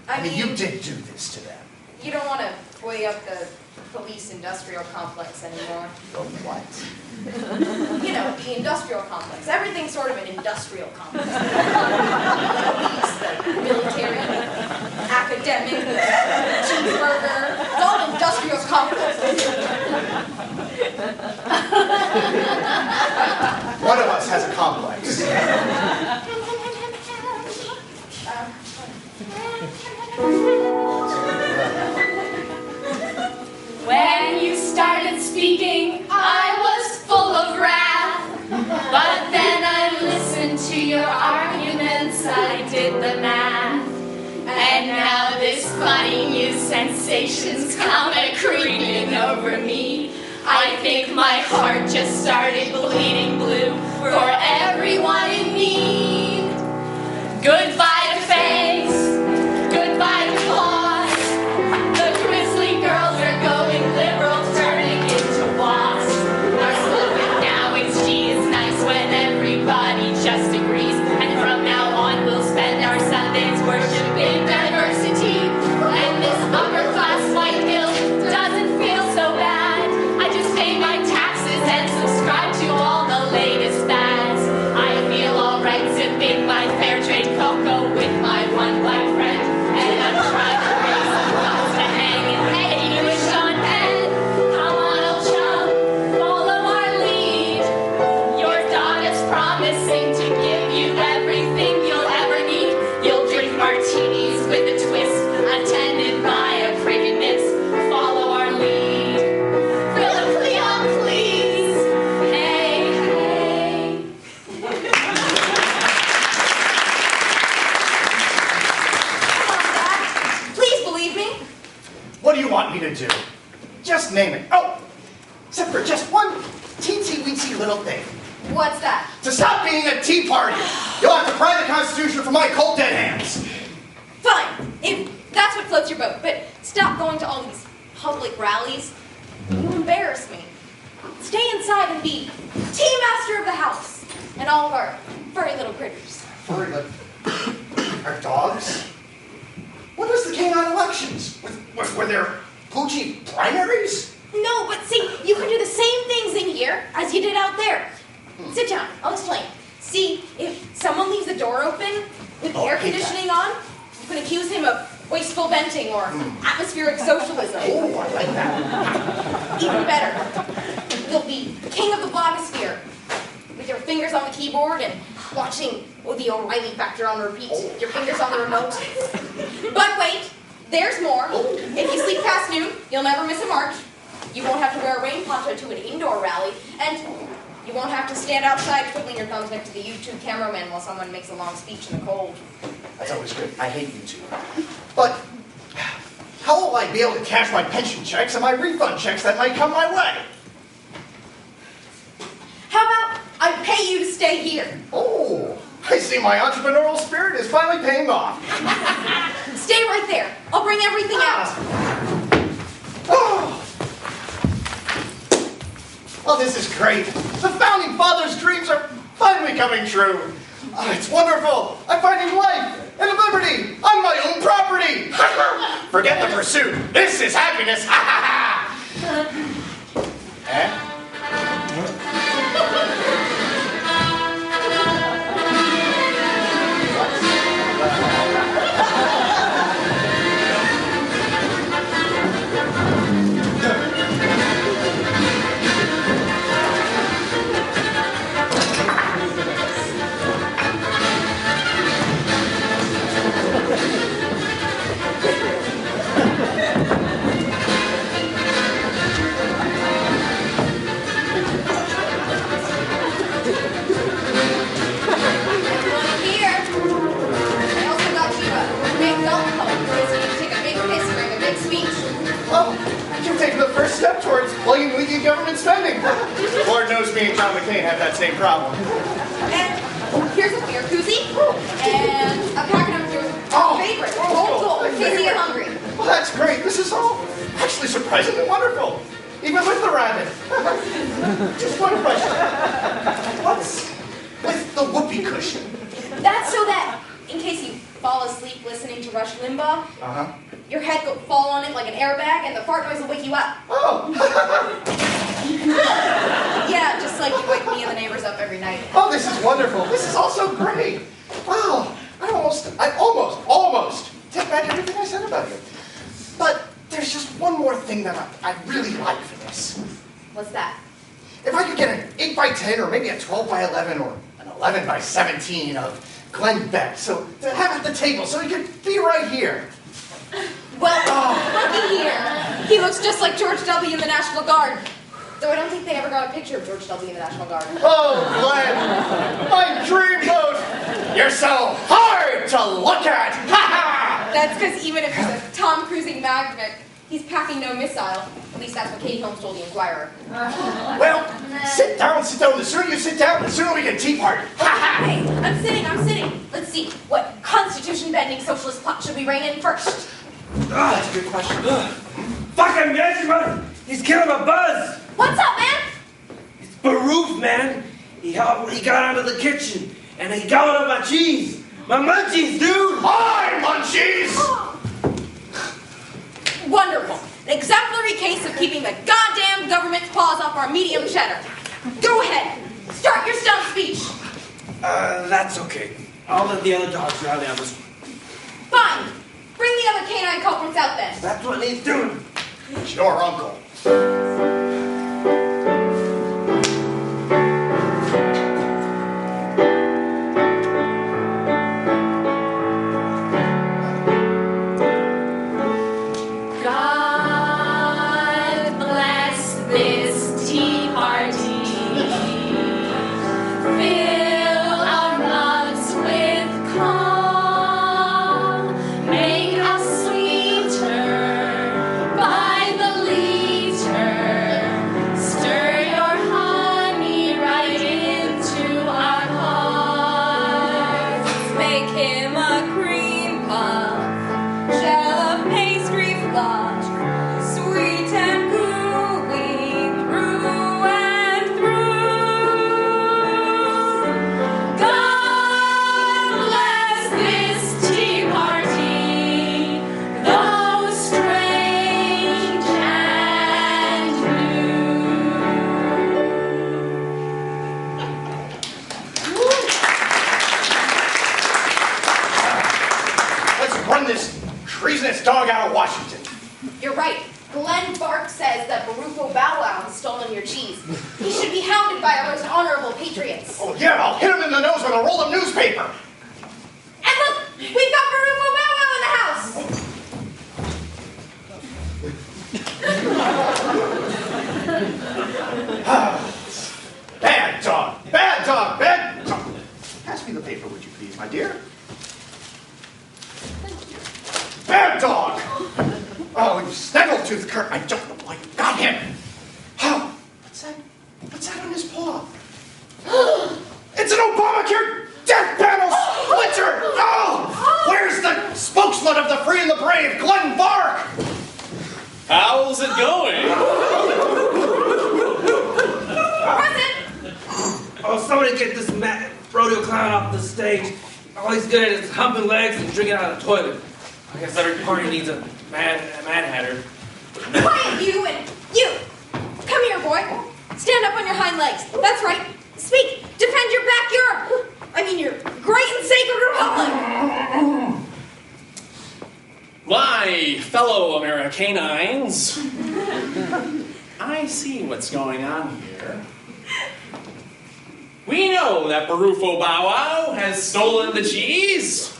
I mean, you did do this to them. you don't want to buoy up the police industrial complex anymore. Oh, what? You know, the industrial complex. Everything's sort of an industrial complex. The police, the military, the academic, the cheeseburger. It's all an industrial complex. One of us has a complex. When you started speaking, I was sensations come creeping over me. I think my heart just started bleeding blue for everyone in need. Goodbye to fangs, goodbye to claws. The grizzly girls are going liberal, turning into wasps. Our slogan now is "She is nice" when everybody just agrees. And from now on we'll spend our Sundays worshiping diversity. And this upper class white guilt doesn't feel so bad. I just pay my taxes and subscribe to all the latest fads. I feel alright sipping my fair trade cocoa with my one black friend. And I'm trying to raise some funds to hang in hay with Sean Penn. Come on, old chum, follow our lead. Your daughter's promising to give you everything you'll ever need. You'll drink martinis with a twist, attended by a pretty miss. Follow our lead. Philip Leon, please. Hey, hey. Come on, Dad. Please believe me. What do you want me to do? Just name it. Oh, except for just one teensy-weensy little thing. What's that? To stop being a tea party, you'll have to pry the Constitution from my cold dead hands. Fine, if that's what floats your boat, but stop going to all these public rallies. You embarrass me. Stay inside and be tea master of the house and all of our furry little critters. Furry little... Our dogs? What was the king on elections? Were there poochy primaries? No, but see, you can do the same things in here as you did out there. Sit down, I'll explain. See, if someone leaves the door open with the air conditioning on, you can accuse him of wasteful venting or atmospheric socialism. Oh, I like that. Even better, you'll be king of the blogosphere with your fingers on the keyboard and watching the O'Reilly Factor on repeat. Your fingers on the remote. But wait, there's more. If you sleep past noon, you'll never miss a march. You won't have to wear a rain poncho to an indoor rally, and you won't have to stand outside twiddling your thumbs next to the YouTube cameraman while someone makes a long speech in the cold. That's always good. I hate YouTube. But how will I be able to cash my pension checks and my refund checks that might come my way? How about I pay you to stay here? Oh, I see my entrepreneurial spirit is finally paying off. Stay right there. I'll bring everything out. Oh. Oh, this is great. The Founding Fathers' dreams are finally coming true. Oh, it's wonderful. I'm finding life and liberty on my own property. Forget the pursuit. This is happiness. Eh? Step towards plugging leaky government spending. Lord knows me and John McCain have that same problem. And here's a beer koozie and a packet of your favorite Old Gold in case you get hungry. Well, that's great. This is all actually surprisingly wonderful, even with the rabbit. Just one question. What's with the whoopee cushion? That's so that in case you fall asleep listening to Rush Limbaugh, your head will fall on it like an airbag and the fart noise will wake you up. Oh! Yeah, just like you wake me and the neighbors up every night. Oh, this is wonderful. This is also great. Wow, I almost take back everything I said about you. But there's just one more thing that I really like for this. What's that? If I could get an 8 by 10 or maybe a 12 by 11 or an 11 by 17 of Glenn Beck, so to have at the table so he could be right here. Well, looky here. He looks just like George W. in the National Guard. Though I don't think they ever got a picture of George W. in the National Guard. Oh, Glenn, my dream You're so hard to look at! Ha ha! That's because even if he's a Tom Cruising magnet. He's packing no missile. At least that's what Katie Holmes told the Inquirer. Well, sit down, sit down. The sooner you sit down, the sooner we get tea party. Hey, I'm sitting. Let's see, what constitution-bending socialist plot should we rein in first? That's a good question. Fucking man! He's killing my buzz! What's up, man? It's Baruch, man. He got out of the kitchen, and he gobbled up my cheese. My munchies, dude! Hi, munchies! Wonderful. An exemplary case of keeping the goddamn government's paws off our medium cheddar. Go ahead. Start your stump speech. That's okay. I'll let the other dogs rally on this one. Fine. Bring the other canine culprits out then. That's what he's doing. It's your uncle. God bless this tea party. Fill our mugs with calm. Make us sweeter by the liter. Stir your honey right into our hearts. Make him a cream puff. Shell of pastry fluff. Sweet and gooey through and through. God bless this tea party, though strange and Let's run this treasonous dog out of Washington. You're right. Glenn Bark says that Barufo Bow Wow has stolen your cheese. He should be hounded by our most honorable patriots. Oh, yeah, I'll hit him in the nose with a roll of newspaper. And look, we've got Barufo Bow Wow in the house. Bad dog, bad dog, bad dog. Pass me the paper, would you please, my dear? Bad dog! Oh, you snaggletooth cur! I don't know why you got him. Oh, what's that? What's that on his paw? It's an Obamacare death panel splinter! Oh! Where's the spokesman of the free and the brave, Glenn Bark? How's it going? Present! Oh, somebody get this rodeo clown off the stage. All he's good at is humping legs and drinking out of the toilet. I guess every party needs a mad hatter. Quiet, you and you! Come here, boy. Stand up on your hind legs. That's right. Speak. Defend your backyard. I mean, your great and sacred republic. My fellow Americanines, I see what's going on here. We know that Barufo Bow Wow has stolen the cheese,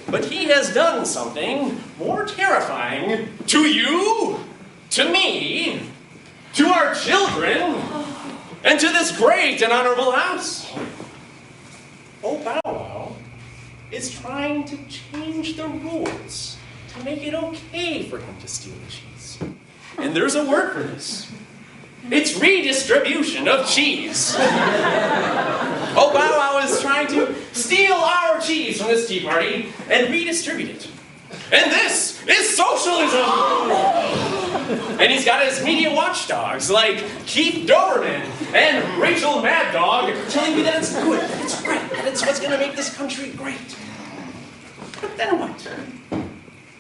but he has done something more terrifying to you, to me, to our children, and to this great and honorable house. Oh, Bow Wow is trying to change the rules to make it okay for him to steal the cheese. And there's a word for this. It's redistribution of cheese. Oh, Bow Wow is trying to steal our cheese from this tea party and redistribute it. And this is socialism! And he's got his media watchdogs like Keith Doberman and Rachel Mad Dog telling me that it's good, that it's great, that it's what's going to make this country great. But then what?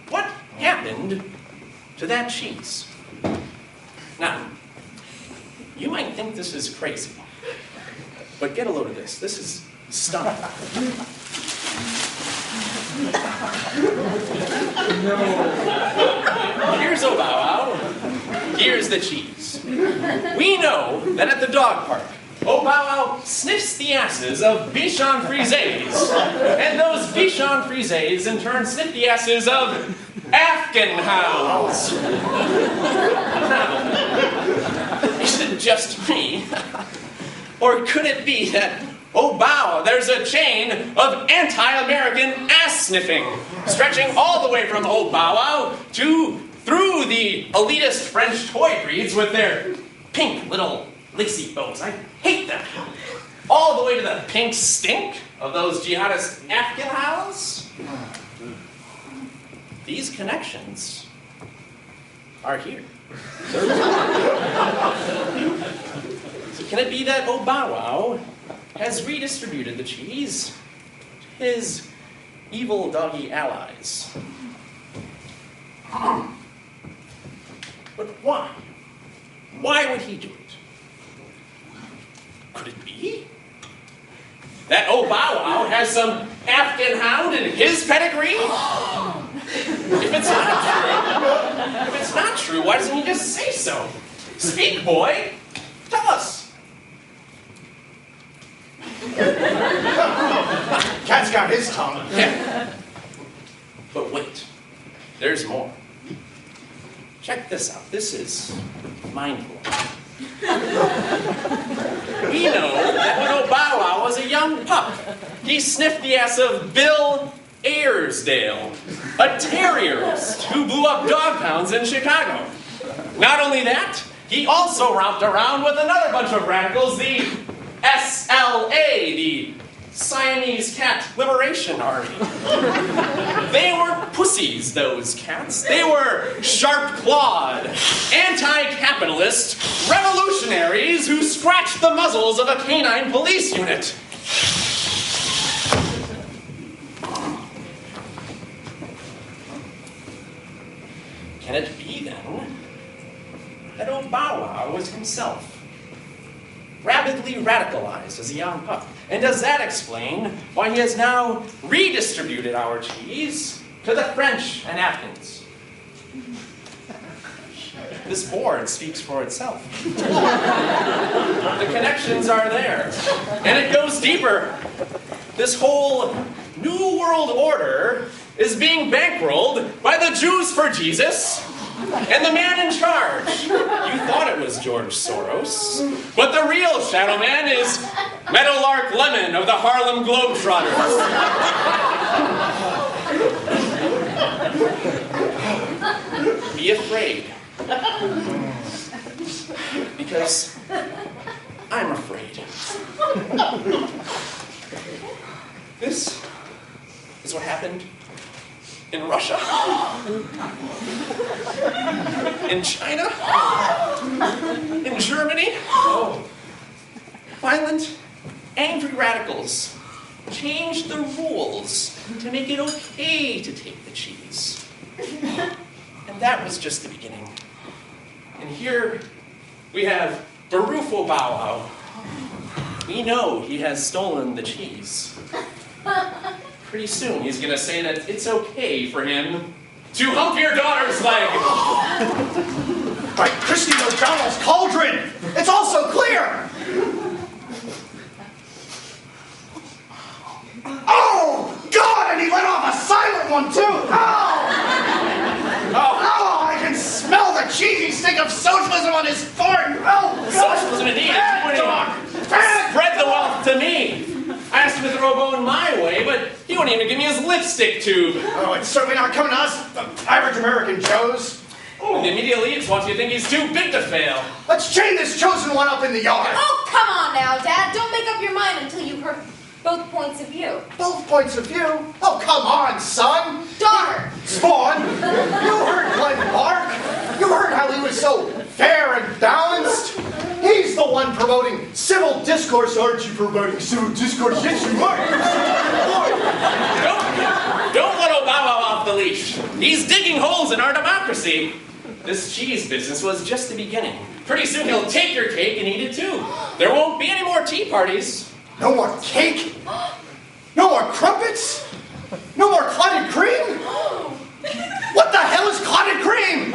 What happened to that cheese? Now, you might think this is crazy, but get a load of this. This is stunning. Here's a Bow Wow. Here's the cheese. We know that at the dog park, Oh Bow Wow sniffs the asses of Bichon Frises, and those Bichon Frises in turn sniff the asses of Afghan hounds. Now, is it just me? Or could it be that oh bow, there's a chain of anti-American ass-sniffing, stretching all the way from oh bow wow through the elitist French toy breeds with their pink little lacy bows. I hate them. All the way to the pink stink of those jihadist Afghan house. These connections are here. So can it be that oh bow wow has redistributed the cheese to his evil doggy allies? But why? Why would he do it? Could it be that oh bow wow has some Afghan hound in his pedigree? If it's not true, why doesn't he just say so? Speak, boy. Tell us. Cat's got his tongue. Yeah. But wait, there's more. Check this out. This is mind-blowing. We know that when oh bow wow was a young pup, he sniffed the ass of Bill Ayersdale, a terrierist who blew up dog pounds in Chicago. Not only that, he also romped around with another bunch of radicals, the SLA, the Siamese Cat Liberation Army. They were pussies, those cats. They were sharp-clawed, anti-capitalist revolutionaries who scratched the muzzles of a canine police unit. Can it be, then, that old Bow Wow was himself rapidly radicalized as a young pup? And does that explain why he has now redistributed our cheese to the French and Afghans? This board speaks for itself. The connections are there. And it goes deeper. This whole New World Order is being bankrolled by the Jews for Jesus and the man in charge. You thought it was George Soros, but the real shadow man is Meadowlark Lemon of the Harlem Globetrotters. Be afraid. Because I'm afraid. This is what happened in Russia, in China, in Germany. Violent, angry radicals changed the rules to make it okay to take the cheese. And that was just the beginning. And here we have Barufo Bow Wow. We know he has stolen the cheese. Pretty soon he's going to say that it's okay for him to hump your daughter's leg. By Christy O'Donnell's cauldron! It's also clear! Oh, God! And he let off a silent one, too! Oh, I can smell the cheesy stink of socialism on his fart! Oh, God! Socialism indeed. Bad dog! Bad Spread the wealth to me. I asked him to throw a bone my way, but he wouldn't even give me his lipstick tube. Oh, it's certainly not coming to us, the average American Joes. The media elites want you to think he's too big to fail. Let's chain this chosen one up in the yard. Oh, come on now, Dad. Don't make up your mind until you've heard both points of view. Both points of view? Oh, come on, son. Daughter. Spawn, you heard Glenn Clark. You heard how he was so fair and balanced. He's the one promoting civil discourse. Aren't you promoting civil discourse? Yes, you are. Don't let Obama off the leash. He's digging holes in our democracy. This cheese business was just the beginning. Pretty soon he'll take your cake and eat it too. There won't be any more tea parties. No more cake? No more crumpets? No more clotted cream? What the hell is clotted cream?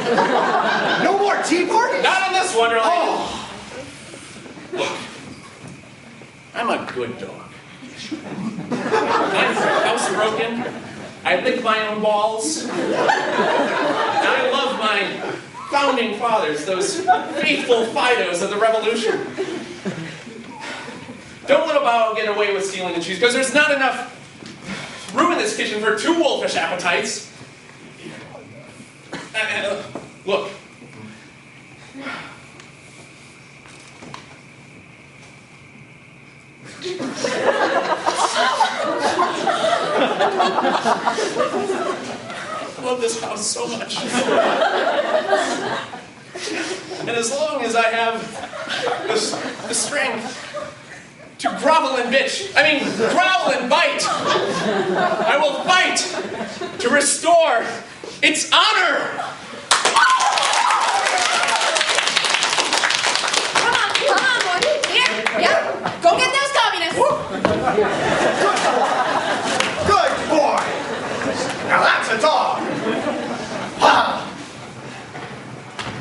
No more tea parties? Not in this Wonderland. Oh. Look, I'm a good dog. I'm housebroken. I lick my own balls. And I love my founding fathers, those faithful Fidos of the revolution. Don't let Bow Wow get away with stealing the cheese? Because there's not enough room in this kitchen for 2 wolfish appetites. Look. I love this house so much. And as long as I have the strength to grovel and bitch, growl and bite, I will fight to restore its honor. Come on, boy. Here, yeah. Go get those communists. Good boy. Now that's a dog. Ha!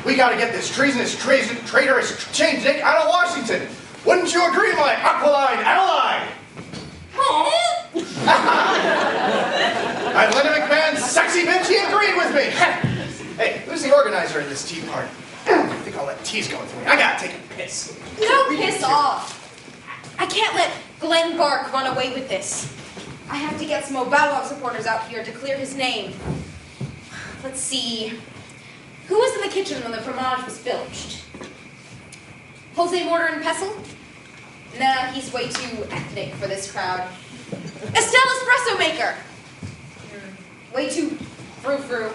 We gotta get this traitorous changenik out of Washington. Wouldn't you agree, my aquiline ally? And Linda McMahon's sexy bitch, he agreed with me. Hey, who's the organizer of this tea party? I think all that tea's going through me. I gotta take a piss. No, piss off. I can't let Glenn Bark run away with this. I have to get some Bow Wow supporters out here to clear his name. Let's see. Who was in the kitchen when the fromage was filched? Jose Mortar and Pestle? Nah, he's way too ethnic for this crowd. Estelle Espresso Maker! Way too frou-frou.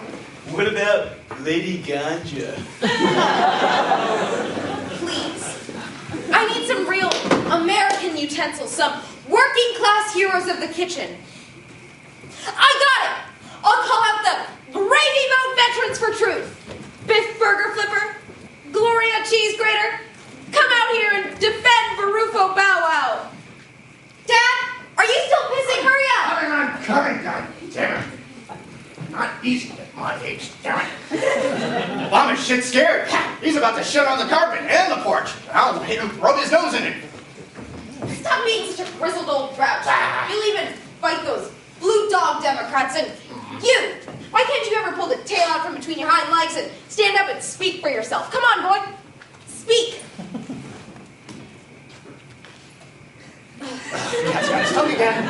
What about Lady Ganja? Please. I need some real American utensils, some working-class heroes of the kitchen. I got it! I'll call out the Gravy Boat Veterans for Truth. Biff Burger Flipper, Gloria Cheese Grater, come out here and defend Barufo Bow Wow. Dad, are you still pissing? Hurry up! I'm coming, God damn it. Not easy at my age, damn it. Obama's shit scared. He's about to shit on the carpet and the porch. I'll hit him, rub his nose in it. Stop being such a grizzled old grouch. You'll even fight those blue dog Democrats and you. Why can't you ever pull the tail out from between your hind legs and stand up and speak for yourself? Come on, boy. Speak. Cat's got his tongue again.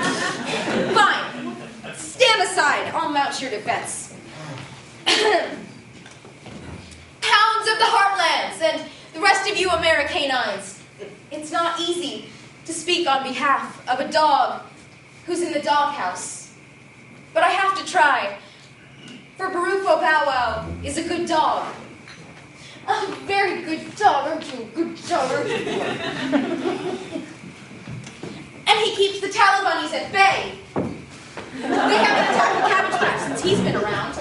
Fine. Stand aside. I'll mount your defense. Hounds of the Heartlands and the rest of you Americanines. It's not easy to speak on behalf of a dog who's in the doghouse. But I have to try. For Barufo Bow Wow is a good dog. A very good dog, aren't you? A good dog, aren't you? And he keeps the Talibani's at bay. They haven't attacked the Cabbage Patch since he's been around.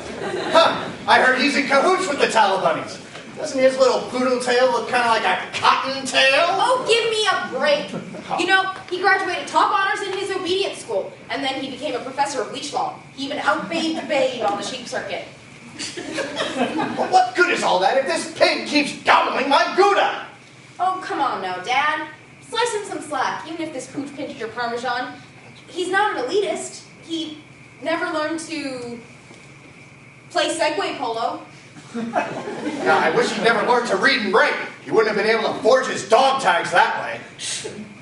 Huh, I heard he's in cahoots with the Talibani's. Doesn't his little poodle tail look kind of like a cotton tail? Oh, give me a break. You know, he graduated top honors in his obedience school, and then he became a professor of leech law. He even outbayed the babe on the sheep circuit. But what good is all that if this pig keeps gobbling my Gouda? Oh, come on now, Dad. Slice him some slack, even if this pooch pinched your Parmesan. He's not an elitist. He never learned to play Segway polo. Now, I wish he'd never learned to read and write. He wouldn't have been able to forge his dog tags that way.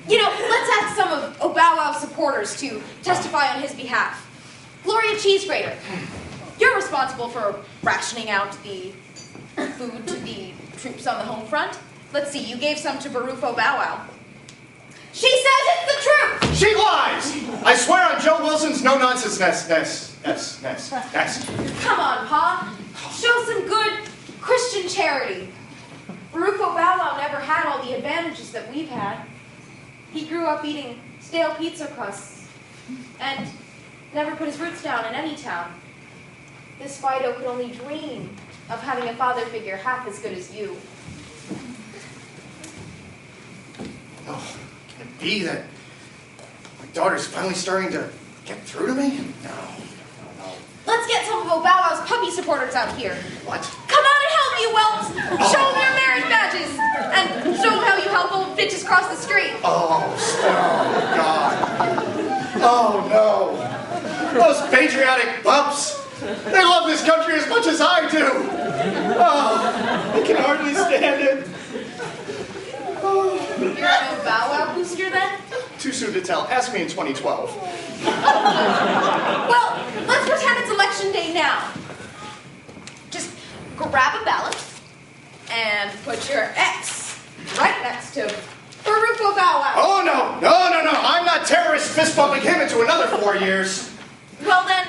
You know, let's ask some of Bow Wow's supporters to testify on his behalf. Gloria Cheese Grater, you're responsible for rationing out the food to the troops on the home front. Let's see, you gave some to Barufo Bow Wow. She says it's the truth! She lies! I swear on Joe Wilson's no-nonsense nest. Come on, Pa. Show some good Christian charity. Barufo Bow Wow never had all the advantages that we've had. He grew up eating stale pizza crusts and never put his roots down in any town. This Fido could only dream of having a father figure half as good as you. Oh, can it be that my daughter's finally starting to get through to me? No. Let's get some of Bow Wow's puppy supporters out here. What? Come on and help me, Welts! Show them your marriage badges! And show them how you help old bitches cross the street. Oh, God. Oh, no. Those patriotic pups. They love this country as much as I do. Oh, I can hardly stand it. You're a Bow Wow booster then? Too soon to tell. Ask me in 2012. Well, let's pretend it's election day now. Just grab a ballot and put your X right next to Barufo Bow Wow. Oh, no. I'm not terrorist fist bumping him into another 4 years. Well then,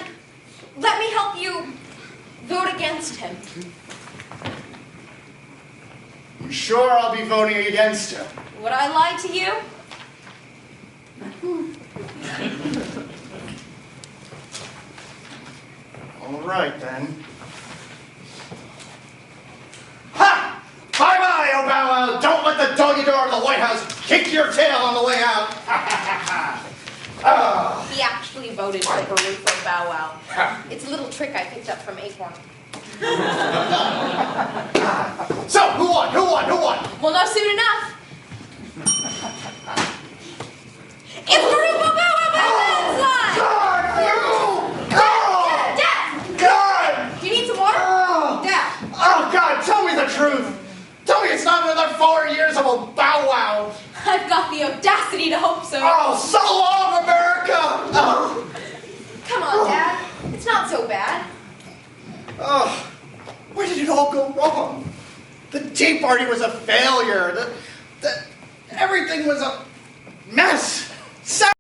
let me help you vote against him. You sure I'll be voting against him? Would I lie to you? All right, then. Ha! Bye-bye, oh Bow Wow! Don't let the doggy door of the White House kick your tail on the way out! Oh. He actually voted for Barufo Bow Wow. It's a little trick I picked up from Acorn. So, who won? Well, no, soon enough. It's Barufo Bow Wow by a landslide! Dad! God! Do you need some water? Dad! Oh, God, tell me the truth! Tell me it's not another 4 years of a Bow Wow! I've got the audacity to hope so. Oh, so long, America! Oh. Come on, Dad. It's not so bad. Oh, where did it all go wrong? The Tea Party was a failure. Everything was a mess.